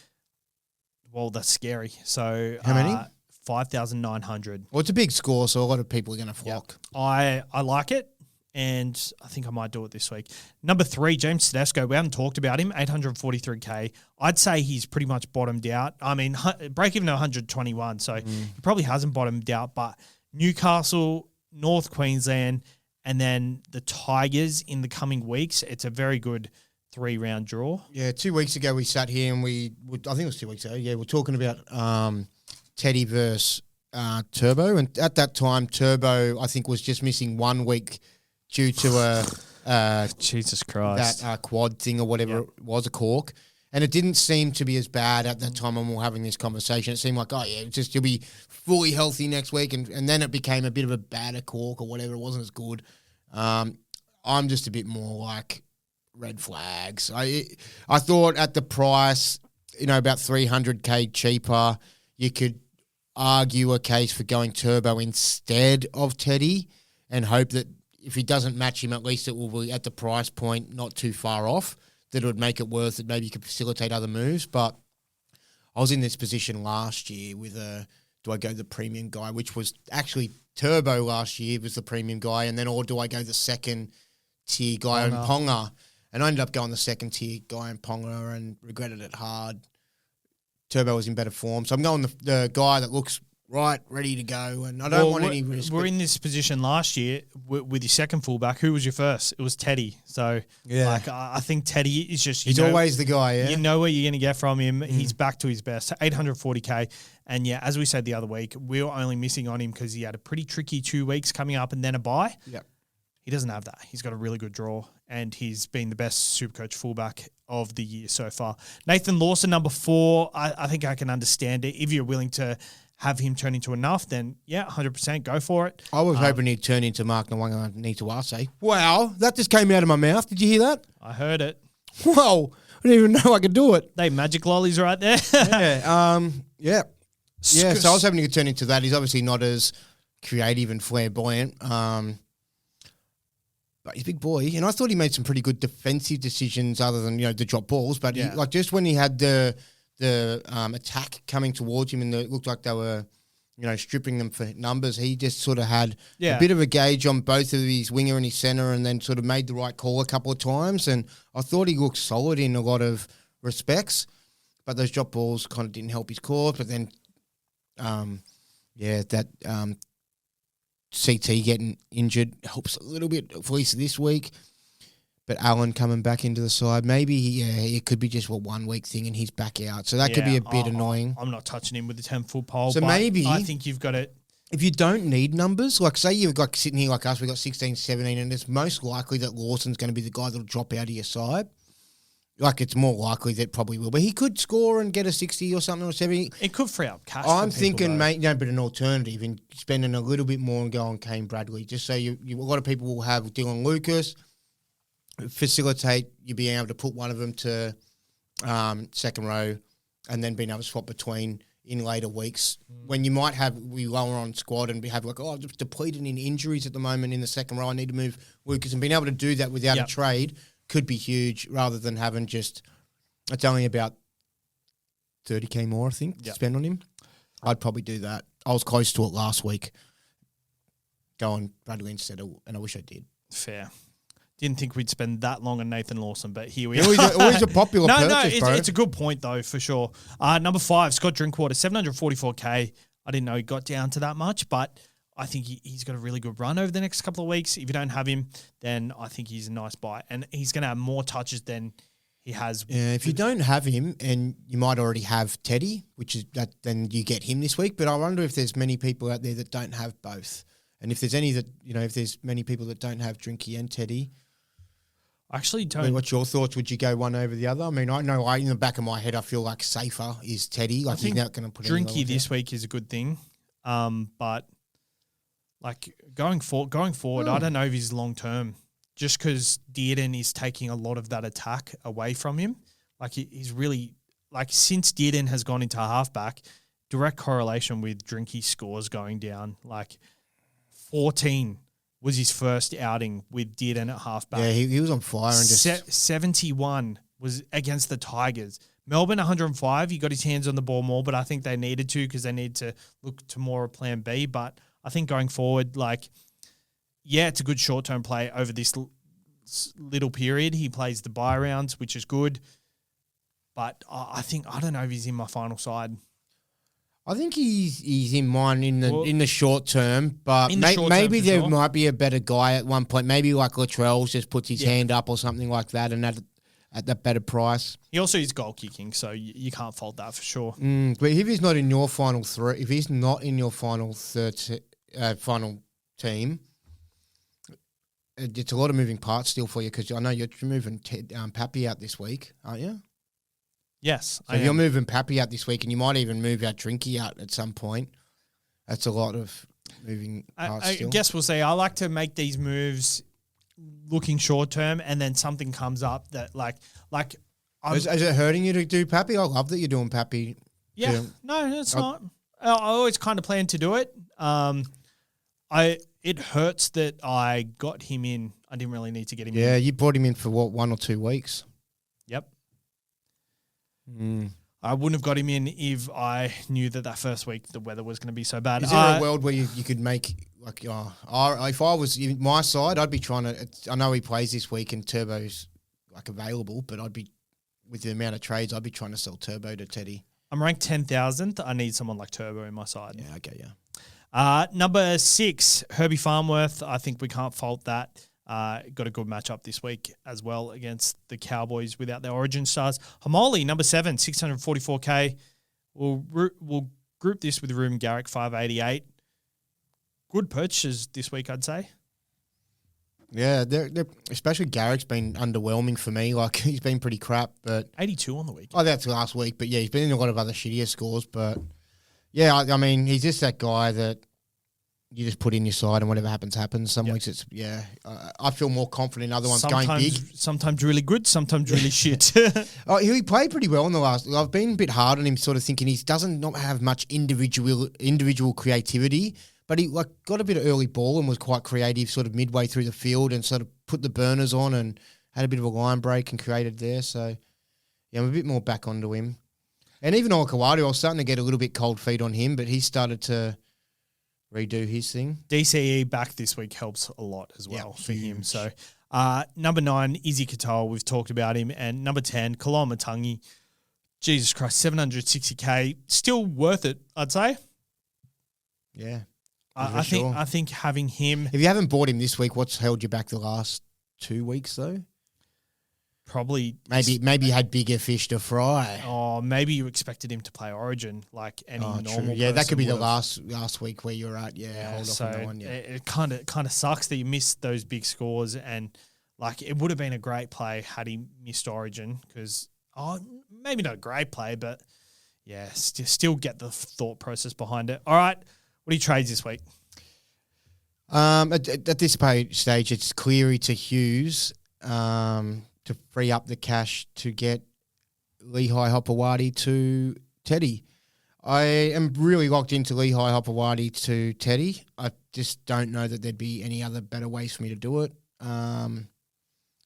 Well, that's scary. So how many? 5,900. Well, it's a big score, so a lot of people are going to flock. Yep. I like it, and I think I might do it this week. Number 3, James Tedesco. We haven't talked about him, 843K. I'd say he's pretty much bottomed out. I mean, break even to 121, so he probably hasn't bottomed out, but Newcastle, North Queensland, and then the Tigers in the coming weeks, it's a very good 3-round draw. Yeah, 2 weeks ago we sat here and I think it was 2 weeks ago, we're talking about Teddy versus Turbo. And at that time, Turbo, I think, was just missing 1 week due to Jesus Christ, that quad thing or whatever it was, a cork. And it didn't seem to be as bad at that time when we were having this conversation. It seemed like, you'll be fully healthy next week. And then it became a bit of a badder cork or whatever. It wasn't as good. I'm just a bit more like red flags. I thought at the price, about 300K cheaper, you could argue a case for going Turbo instead of Teddy and hope that if he doesn't match him, at least it will be at the price point not too far off, that it would make it worth it. Maybe you could facilitate other moves. But I was in this position last year with do I go the premium guy, which was actually Turbo last year was the premium guy, and then or do I go the second tier guy in Ponga? And I ended up going the second tier guy in Ponga and regretted it hard. Turbo was in better form. So I'm going the guy that looks right, ready to go, and I don't want any risk. We're in this position last year with your second fullback. Who was your first? It was Teddy. So I think Teddy is just... He's always the guy, yeah? You know what you're going to get from him. He's back to his best. 840K. And yeah, as we said the other week, we were only missing on him because he had a pretty tricky 2 weeks coming up and then a bye. Yep. He doesn't have that. He's got a really good draw, and he's been the best SuperCoach fullback of the year so far. Nathan Lawson, number 4. I think I can understand it. If you're willing to have him turn into enough, then 100% go for it. I was hoping he'd turn into Mark Nwanga Nituase. Wow, that just came out of my mouth. Did you hear that? I heard it. Whoa, I didn't even know I could do it. They magic lollies right there. Yeah, so I was hoping he could turn into that. He's obviously not as creative and flamboyant. But he's a big boy, and I thought he made some pretty good defensive decisions other than, the drop balls. But just when he had the attack coming towards him and it looked like they were, stripping them for numbers, he just sort of had a bit of a gauge on both of his winger and his centre and then sort of made the right call a couple of times. And I thought he looked solid in a lot of respects, but those drop balls kind of didn't help his cause. But then, CT getting injured helps a little bit, at least this week. But Allen coming back into the side, maybe it could be just a 1 week thing and he's back out. So that could be a bit annoying. I'm not touching him with the 10-foot pole. So but maybe I think you've got it. If you don't need numbers, like say you've got sitting here like us, we've got 16, 17, and it's most likely that Lawson's going to be the guy that'll drop out of your side. Like it's more likely that probably will, but he could score and get a 60 or something or 70. It could free up cash. I'm thinking, but an alternative in spending a little bit more and go on Kane Bradley, just so a lot of people will have Dylan Lucas facilitate you being able to put one of them to second row, and then being able to swap between in later weeks when you might have we lower on squad and have like I'm just depleted in injuries at the moment in the second row. I need to move Lucas, and being able to do that without a trade could be huge rather than having just, it's only about 30K more, I think, to spend on him. I'd probably do that. I was close to it last week. Go on Bradley instead, and I wish I did. Fair. Didn't think we'd spend that long on Nathan Lawson, but here we are. Always a popular purchase, bro. It's a good point, though, for sure. Number 5, Scott Drinkwater, 744K. I didn't know he got down to that much, but I think he's got a really good run over the next couple of weeks. If you don't have him, then I think he's a nice buy. And he's going to have more touches than he has. Yeah, if you don't have him, and you might already have Teddy, which is that, then you get him this week. But I wonder if there's many people out there that don't have both. And if there's any that, if there's many people that don't have Drinky and Teddy. I actually don't. What's your thoughts? Would you go one over the other? I mean, I know in the back of my head, I feel like safer is Teddy. Like, he's not going to put Drinky this week is a good thing. But like going forward, I don't know if he's long term. Just because Dearden is taking a lot of that attack away from him. Like he's really since Dearden has gone into halfback, direct correlation with Drinky's scores going down. Like 14 was his first outing with Dearden at halfback. Yeah, he was on fire. And just 71 was against the Tigers. Melbourne, 105. He got his hands on the ball more, but I think they needed to because they need to look to more of plan B. But I think going forward, it's a good short-term play over this little period. He plays the bye rounds, which is good. But I don't know if he's in my final side. I think he's in mine in the short term, but maybe there might be a better guy at one point. Maybe like Latrell's just puts his hand up or something like that, and at that better price. He also is goal kicking, so you can't fault that for sure. But if he's not in your final three, if he's not in your final final team, it's a lot of moving parts still for you because I know you're moving Pappy out this week, aren't you? Yes. So if you're moving Pappy out this week, and you might even move out Drinky out at some point, that's a lot of moving parts still. I guess we'll say I like to make these moves looking short term, and then something comes up that is it hurting you to do Pappy? I love that you're doing Pappy. Yeah, no, it's not. I always kind of plan to do it. It hurts that I got him in. I didn't really need to get him in. Yeah, you brought him in for 1 or 2 weeks. Yep. I wouldn't have got him in if I knew that first week the weather was going to be so bad. Is there a world where you could make if I was in my side, I'd be trying to. I know he plays this week and Turbo's available, but I'd be with the amount of trades, I'd be trying to sell Turbo to Teddy. I'm ranked 10,000th. I need someone like Turbo in my side. Yeah, okay, yeah. Number 6, Herbie Farnworth. I think we can't fault that. Got a good matchup this week as well against the Cowboys without their origin stars. Hamoli, number 7, 644K. We'll group this with Ruben Garrick, 588. Good purchases this week, I'd say. Yeah, they're especially Garrick's been underwhelming for me. He's been pretty crap, but 82 on the week. Oh, that's last week, but yeah, he's been in a lot of other shittier scores. But yeah, I mean, he's just that guy that you just put in your side and whatever happens, happens. Some weeks it's, I feel more confident. Other ones going big. Sometimes really good, sometimes really shit. He played pretty well in the last. I've been a bit hard on him, sort of thinking he doesn't not have much individual creativity, but he got a bit of early ball and was quite creative sort of midway through the field and sort of put the burners on and had a bit of a line break and created there. So, yeah, I'm a bit more back onto him. And even Olakawadu, I was starting to get a little bit cold feet on him, but he started to redo his thing. DCE back this week helps a lot as well for him. So, number 9, Izzy Katoa, we've talked about him. And number 10, Kaloa Matangi. Jesus Christ, 760K. Still worth it, I'd say. Yeah. I think having him... If you haven't bought him this week, what's held you back the last 2 weeks, though? Probably... Maybe you had bigger fish to fry. Oh, maybe you expected him to play Origin like any normal Yeah, that could be the last week where you're at. Yeah, hold off on that one. Yeah. It kind of sucks that you missed those big scores, and it would have been a great play had he missed Origin because maybe not a great play, but yeah, still get the thought process behind it. All right. What do you trades this week? At this stage, it's Cleary to Hughes to free up the cash to get Lehigh Hopewadi to Teddy. I am really locked into Lehigh Hopewadi to Teddy. I just don't know that there'd be any other better ways for me to do it.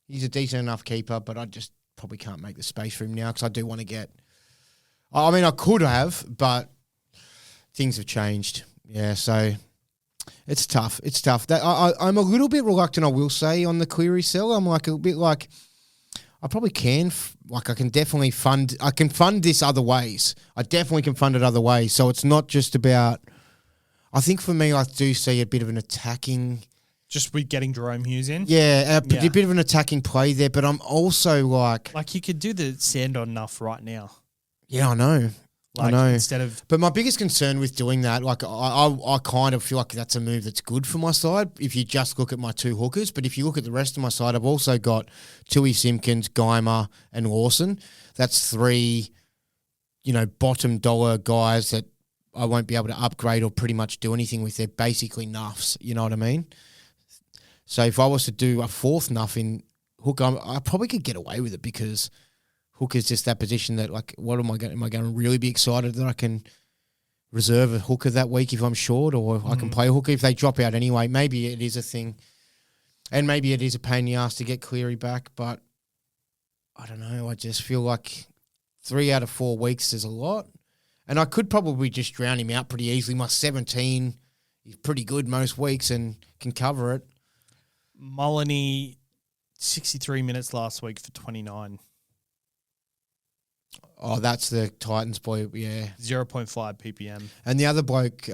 He's a decent enough keeper, but I just probably can't make the space for him now because I do want to get... I mean, I could have, but... things have changed. Yeah, so it's tough. It's tough. I'm a little bit reluctant, I will say, on the Cleary sell. I'm like a bit like I probably can. I can definitely fund. I can fund this other ways. I definitely can fund it other ways. So it's not just about. I think for me, I do see a bit of an attacking. Just with getting Jerome Hughes in? Yeah, a bit of an attacking play there, but I'm also like... Like, you could do the sand on enough right now. Yeah, I know. Like, I know. instead of... But my biggest concern with doing that, like, I kind of feel like that's a move that's good for my side if you just look at my two hookers. But if you look at the rest of my side, I've also got Tui Simpkins, Geimer, and Lawson. That's three, bottom dollar guys that I won't be able to upgrade or pretty much do anything with. They're basically nuffs, you know what I mean? So if I was to do a fourth nuff in hook, I probably could get away with it because hook is just that position that, like, what am I going to really be excited that I can reserve a hooker that week if I'm short, or I can play a hooker if they drop out anyway. Maybe it is a thing, and maybe it is a pain in the ass to get Cleary back, but I don't know. I just feel like 3 out of 4 weeks is a lot, and I could probably just drown him out pretty easily. My 17 is pretty good most weeks and can cover it. Moloney, 63 minutes last week for 29. Oh, that's the Titans boy, yeah. 0.5 ppm. And the other bloke,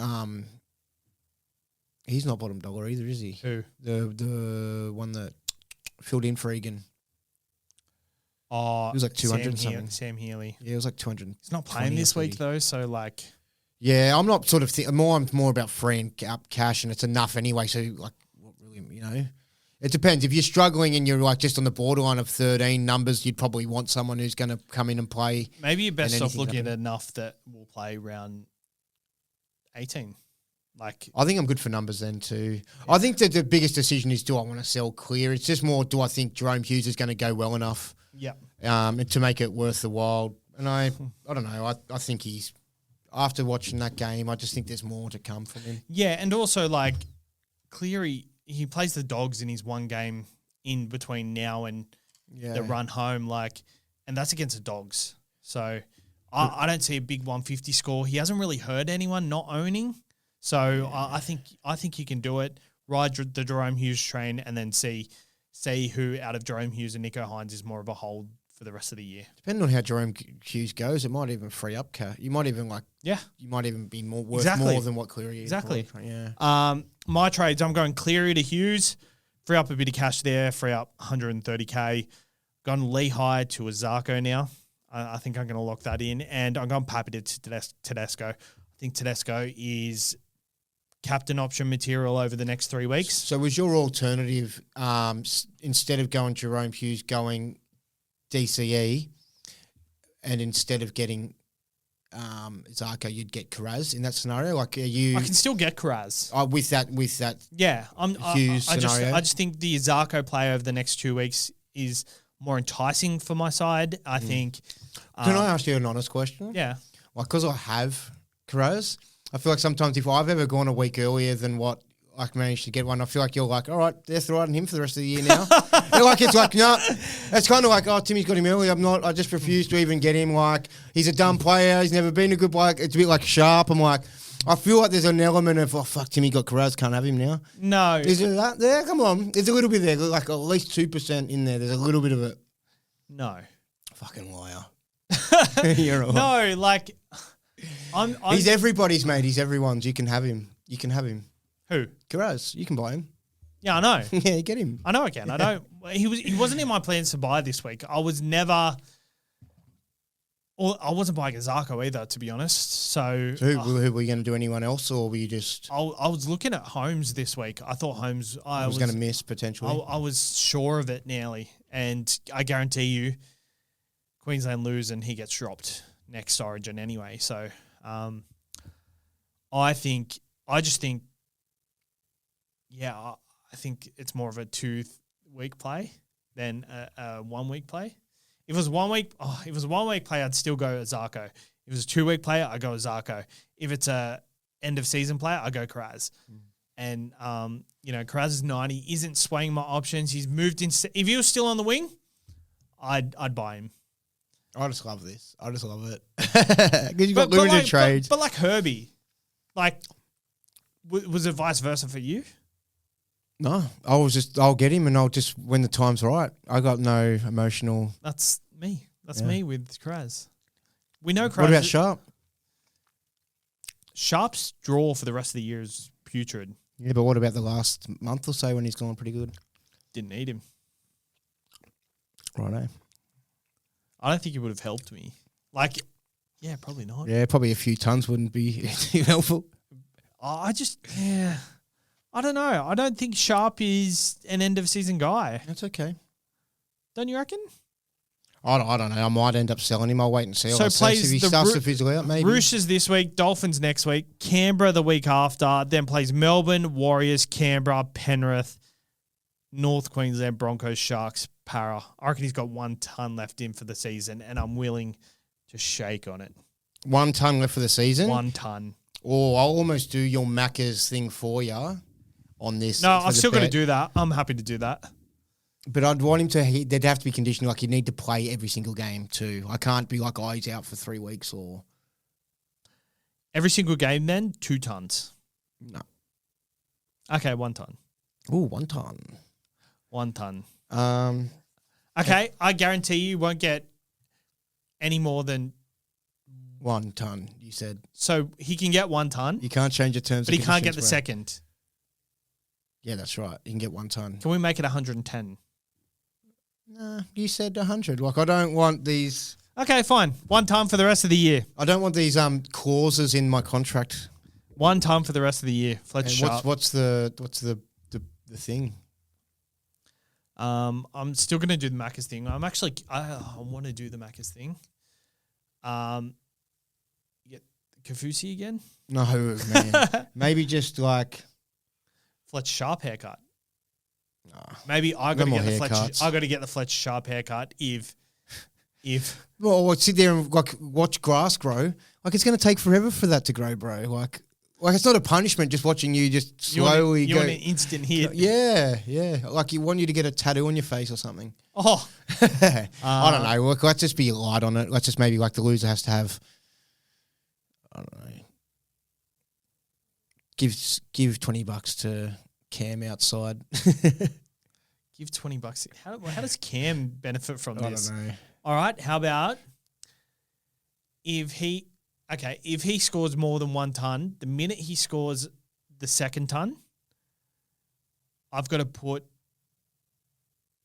he's not bottom dollar either, is he? Who? The one that filled in for Egan. Oh, it was like 200 something. Sam Healy. Yeah, it was like 200. He's not playing this week though, so like. Yeah, I'm not sort of I'm more about freeing up cash, and it's enough anyway. So like, what really, it depends. If you're struggling and you're like just on the borderline of 13 numbers, you'd probably want someone who's going to come in and play. Maybe you're best off looking at enough that will play round 18. Like, I think I'm good for numbers then too. Yeah. I think that the biggest decision is, do I want to sell clear? It's just more, do I think Jerome Hughes is going to go well enough? Yeah. To make it worth the while. And I don't know. I think he's, after watching that game, I just think there's more to come from him. Yeah, and also like Cleary, he plays the Dogs in his one game in between now and the run home, like, and that's against the Dogs. So I don't see a big 150 score. He hasn't really hurt anyone not owning. So I think you can do it. Ride the Jerome Hughes train and then see who out of Jerome Hughes and Nico Hines is more of a hold for the rest of the year. Depending on how Jerome Hughes goes, it might even free up cash. You might even you might even be more worth more than what Cleary is. Exactly. Yeah. My trades, I'm going Cleary to Hughes, free up a bit of cash there, free up 130K. Gone Lehigh to Azarko now. I think I'm going to lock that in, and I'm going Pappy to Tedesco. I think Tedesco is captain option material over the next 3 weeks. So was your alternative, instead of going Jerome Hughes, going DCE, and instead of getting Zarko, you'd get Karaz in that scenario? Like, I can still get Karaz. With that yeah, Hughes scenario? I just think the Zarko play over the next 2 weeks is more enticing for my side. I think. Can I ask you an honest question? Yeah. Like, because I have Karaz, I feel like sometimes if I've ever gone a week earlier than what I managed to get one, I feel like you're like, all right, they're throwing him for the rest of the year now. It's like, no, it's kind of like, oh, Timmy's got him early. I just refuse to even get him. Like, he's a dumb player. He's never been a good player. It's a bit like Sharp. I'm like, I feel like there's an element of, oh, fuck, Timmy got Karaz, can't have him now. No. Is there that there? Come on. There's a little bit there, like at least 2% in there. There's a little bit of it. No. Fucking liar. You're right. No, like, I'm he's everybody's mate. He's everyone's. You can have him. You can have him. Who? Karaz. You can buy him. Yeah, I know. Yeah, get him. I know I can. I don't. He wasn't in my plans to buy this week. I was never. Or I wasn't buying a Zarko either, to be honest. So who were you going to do? Anyone else, or were you just? I was looking at Holmes this week. I thought Holmes. I was going to miss potentially. I was sure of it nearly, and I guarantee you, Queensland lose and he gets dropped next Origin anyway. So, I just think. Yeah, I think it's more of a 2 week play than a 1 week play. If it was 1 week play, I'd still go Zarko. If it was a 2 week player, I'd go Zarko. If it's a end of season player, I go Karaz. And Karaz is 90, isn't swaying my options. He's moved in. If he was still on the wing, I'd buy him. I just love this. I just love it because you've got limited trades. But like Herbie. Like, was it vice versa for you? No, I'll get him and I'll just, when the time's right. I got no emotional. That's me. That's me with Kraz. We know Kraz. What about Sharp? Sharp's draw for the rest of the year is putrid. Yeah, but what about the last month or so when he's gone pretty good? Didn't need him. Righto. I don't think he would have helped me. Like, yeah, probably not. Yeah, probably a few tons wouldn't be too helpful. I don't know. I don't think Sharp is an end-of-season guy. That's okay. Don't you reckon? I don't know. I might end up selling him. I'll wait and see. So plays if he the starts to fizzle out, maybe. Roosters this week, Dolphins next week, Canberra the week after, then plays Melbourne, Warriors, Canberra, Penrith, North Queensland, Broncos, Sharks, Para. I reckon he's got 1 ton left in for the season, and I'm willing to shake on it. 1 ton left for the season? 1 ton. Oh, I'll almost do your Macca's thing for you on this. No, I'm still going to do that. I'm happy to do that. But I'd want him to, there'd have to be conditional, like you need to play every single game too. I can't be like, oh, he's out for 3 weeks or. Every single game then, 2 tons. No. Okay, 1 ton. Ooh, 1 ton. 1 ton. Okay, I guarantee you won't get any more than 1 ton, you said. So he can get 1 ton. You can't change your terms. But he can't get the second. Yeah, that's right. You can get 1 ton. Can we make it 110? Nah, you said 100. Like, I don't want these. Okay, fine. 1 ton for the rest of the year. I don't want these clauses in my contract. 1 ton for the rest of the year. Fletcher Sharp. What's the thing? I'm still going to do the Macca's thing. I want to do the Macca's thing. You get Kafusi again? No, man. Maybe just like Fletcher Sharp haircut. Nah, maybe I got to get the Fletcher Sharp haircut if well, I'll sit there and like watch grass grow. Like it's going to take forever for that to grow, bro. Like it's not a punishment just watching you just slowly you want an instant hit. Yeah. Like you want you to get a tattoo on your face or something. Oh. I don't know. Look, let's just be light on it. Let's just maybe like the loser has to have, I don't know, give $20 to Cam outside. Give $20. How does Cam benefit from this? I don't know. All right. How about if he scores more than 1 ton, the minute he scores the 2nd ton, I've got to put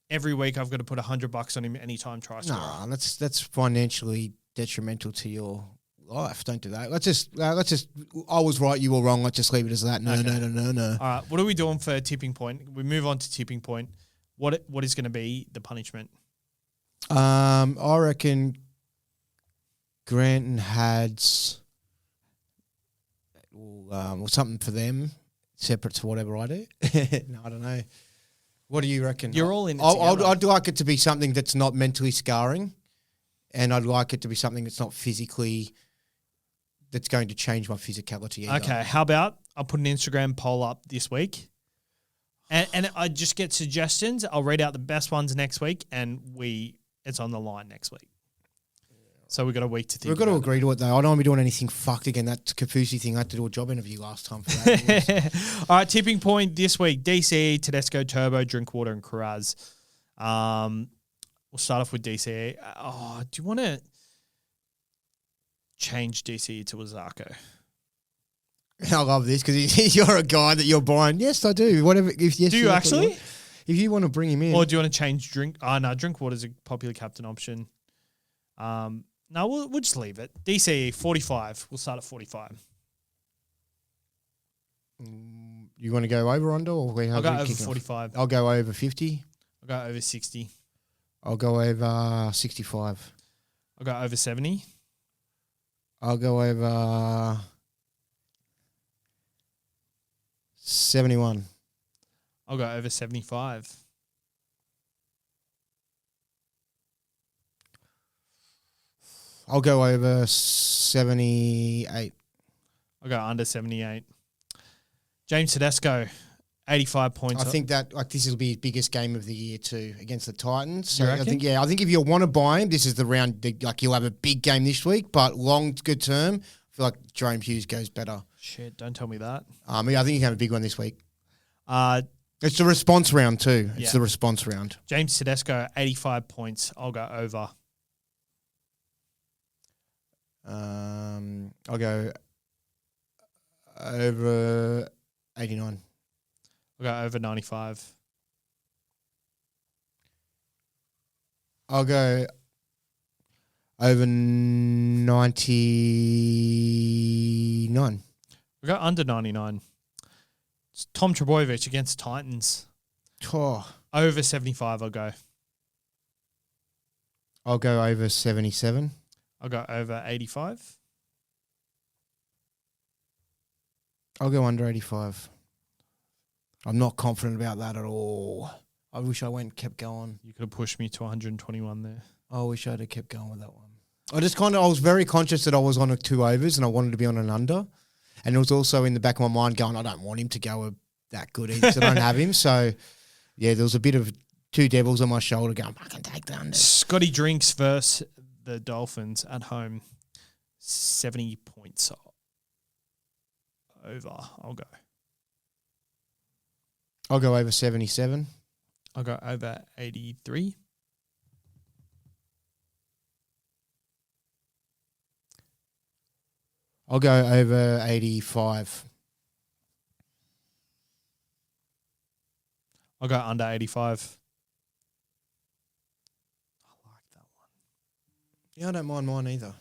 every week. I've got to put $100 on him anytime try scorer. Nah, that's financially detrimental to your life. Don't do that. Let's just. I was right. You were wrong. Let's just leave it as that. No. All right. What are we doing for tipping point? We move on to tipping point. What is going to be the punishment? I reckon Grant and Hads or something for them, separate to whatever I do. No, I don't know. What do you reckon? You're all in it I'd like it to be something that's not mentally scarring, and I'd like it to be something that's not physically, that's going to change my physicality either. Okay, how about I'll put an Instagram poll up this week, and I just get suggestions. I'll read out the best ones next week, and it's on the line next week. So we've got a week to think. We've got to agree to it, though. I don't want to be doing anything fucked again. That Kafusi thing, I had to do a job interview last time for that. All right, tipping point this week. DCE, Tedesco, Turbo, Drinkwater, and Karaz. We'll start off with DCE. Do you want to change DCE to Wazako? I love this because you're a guy that you're buying. Yes, I do. Whatever. Do you actually? If you want to bring him in. Or do you want to change Drink? No, Drinkwater's a popular captain option. No, we'll just leave it. DCE, 45. We'll start at 45. You want to go over under? Or I'll go over 45. I'll go over 50. I'll go over 60. I'll go over 65. I'll go over 70. I'll go over 71. I'll go over 75. I'll go over 78. I'll go under 78. James Tedesco, 85 points. I think that this will be his biggest game of the year too against the Titans. So I think if you want to buy him, this is the round. You'll have a big game this week, but long good term, feel like Jerome Hughes goes better. Shit, don't tell me that. I think he can have a big one this week. It's the response round too. It's Yeah. the response round. James Tedesco, 85 points. I'll go over. I'll go over 89. I'll go over 95. I'll go over 99. We'll go under 99. It's Tom Trbojevic against Titans. Oh, Over 75 I'll go. I'll go over 77. I'll go over 85. I'll go under 85. I'm not confident about that at all. I wish I kept going. You could have pushed me to 121 there. I wish I'd have kept going with that one. I was very conscious that I was on a 2 overs and I wanted to be on an under. And it was also in the back of my mind going, I don't want him to go that good either, so I don't have him. So, yeah, there was a bit of 2 devils on my shoulder going, I can take the under. Scotty Drinks versus the Dolphins at home. 70 points over. I'll go. I'll go over 77. I'll go over 83. I'll go over 85. I'll go under 85. I like that one. Yeah, I don't mind mine either.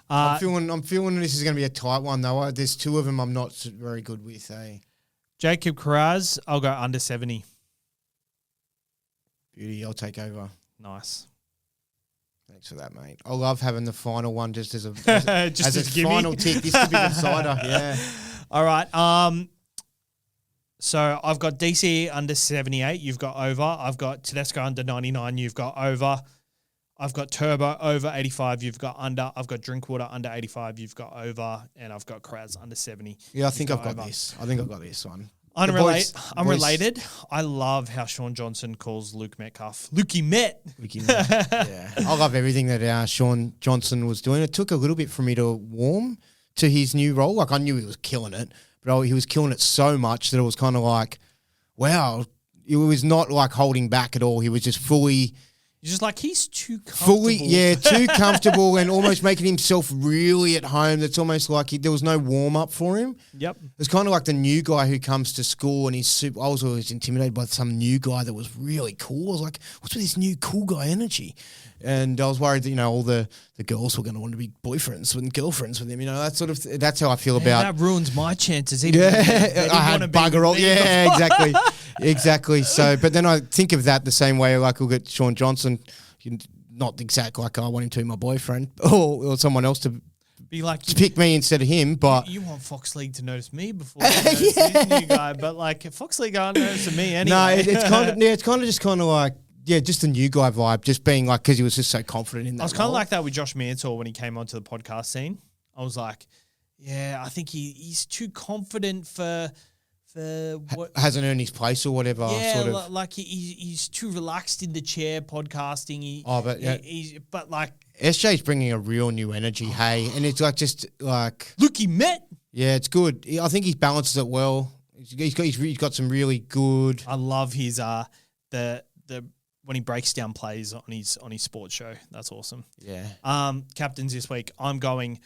Uh, I'm feeling this is going to be a tight one though. There's 2 of them I'm not very good with. Jacob Carraz, I'll go under 70. Beauty, I'll take over. Nice. Thanks for that, mate. I love having the final one just as a Just as a a gimme. final tick. This could be the cider. Yeah. All right. So I've got DC under 78. You've got over. I've got Tedesco under 99. You've got over. I've got Turbo over 85. You've got under. I've got Drinkwater under 85. You've got over. And I've got Kraz under 70. Yeah, I think I've got over. this. I think I've got this one. Unrelated. I love how Sean Johnson calls Luke Metcalf Lukey Met. Yeah. I love everything that Sean Johnson was doing. It took a little bit for me to warm to his new role. Like, I knew he was killing it, but he was killing it so much that it was kind of like, wow, it was not like holding back at all. He was just fully... You're just like, he's too comfortable. Too comfortable and almost making himself really at home. That's almost like there was no warm-up for him. Yep. It's kind of like the new guy who comes to school and he's super... I was always intimidated by some new guy that was really cool. I was like, what's with this new cool guy energy? And I was worried that, all the girls were going to want to be boyfriends and girlfriends with him. That sort of... That's how I feel about... That ruins my chances. I had bugger all. Yeah, exactly. Exactly. So, but then I think of that the same way, like look at Sean Johnson, not exactly like I want him to be my boyfriend or someone else to be like to pick me instead of him. But you want Fox League to notice me before you notice this new guy, but like Fox League aren't noticing me anyway. No, it's kind of just like just a new guy vibe, just being like because he was just so confident in that. I was kind of like that with Josh Mansour when he came onto the podcast scene. I was like, yeah, I think he's too confident for what hasn't earned his place or whatever. Yeah, sort of. like he's too relaxed in the chair podcasting. But like SJ's bringing a real new energy, hey, and it's like just like Lukey Met. Yeah, it's good. I think he balances it well. He's got some really good. I love his the when he breaks down plays on his sports show. That's awesome. Yeah. Captains this week. I'm going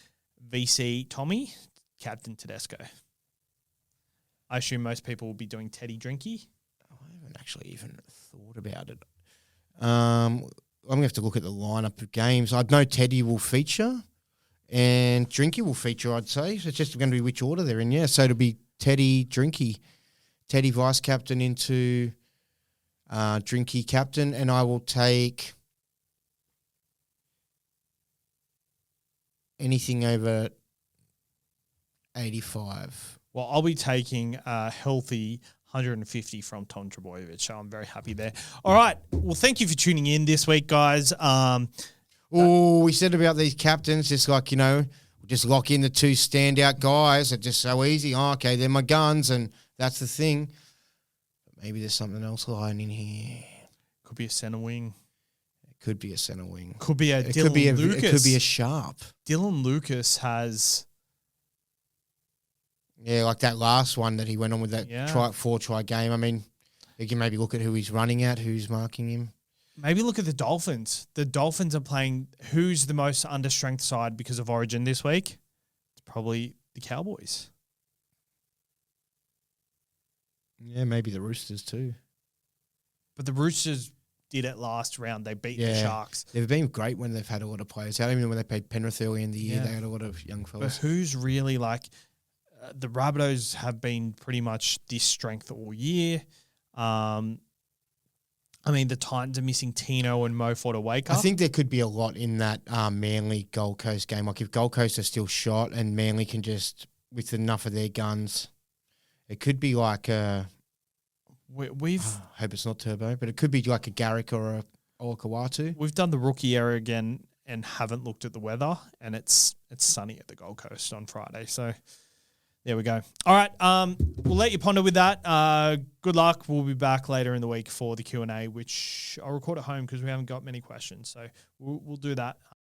VC Tommy, Captain Tedesco. I assume most people will be doing Teddy Drinky. I haven't actually even thought about it. I'm going to have to look at the lineup of games. I know Teddy will feature and Drinky will feature, I'd say. So it's just going to be which order they're in, yeah. So it'll be Teddy, Drinky. Teddy vice-captain into Drinky captain, and I will take anything over 85. Well, I'll be taking a healthy 150 from Tom Trbojevic, so I'm very happy there. All right. Well, thank you for tuning in this week, guys. We said about these captains, just like, just lock in the 2 standout guys. It's just so easy. Oh, okay, they're my guns, and that's the thing. But maybe there's something else lying in here. Could be a centre wing. It could be a centre wing. Could be a Dylan Lucas. It could be a sharp. Dylan Lucas has Yeah, like that last one that he went on with that Yeah. 4-try game. I mean, you can maybe look at who he's running at, who's marking him. Maybe look at the Dolphins. The Dolphins are playing who's the most understrength side because of Origin this week? It's probably the Cowboys. Yeah, maybe the Roosters too. But the Roosters did it last round. They beat the Sharks. They've been great when they've had a lot of players. I even when they played Penrith early in the year, they had a lot of young But fellas. who's really like the Rabbitohs have been pretty much this strength all year. I mean, the Titans are missing Tino and Mo Fotuaika. I think there could be a lot in that Manly Gold Coast game. Like if Gold Coast are still shot and Manly can just, with enough of their guns, it could be like a... We've I hope it's not Turbo, but it could be like a Garrick or a Olakawatu. We've done the rookie era again and haven't looked at the weather, and it's sunny at the Gold Coast on Friday. So there we go. All right, we'll let you ponder with that. Good luck. We'll be back later in the week for the Q&A, which I'll record at home because we haven't got many questions. So we'll do that.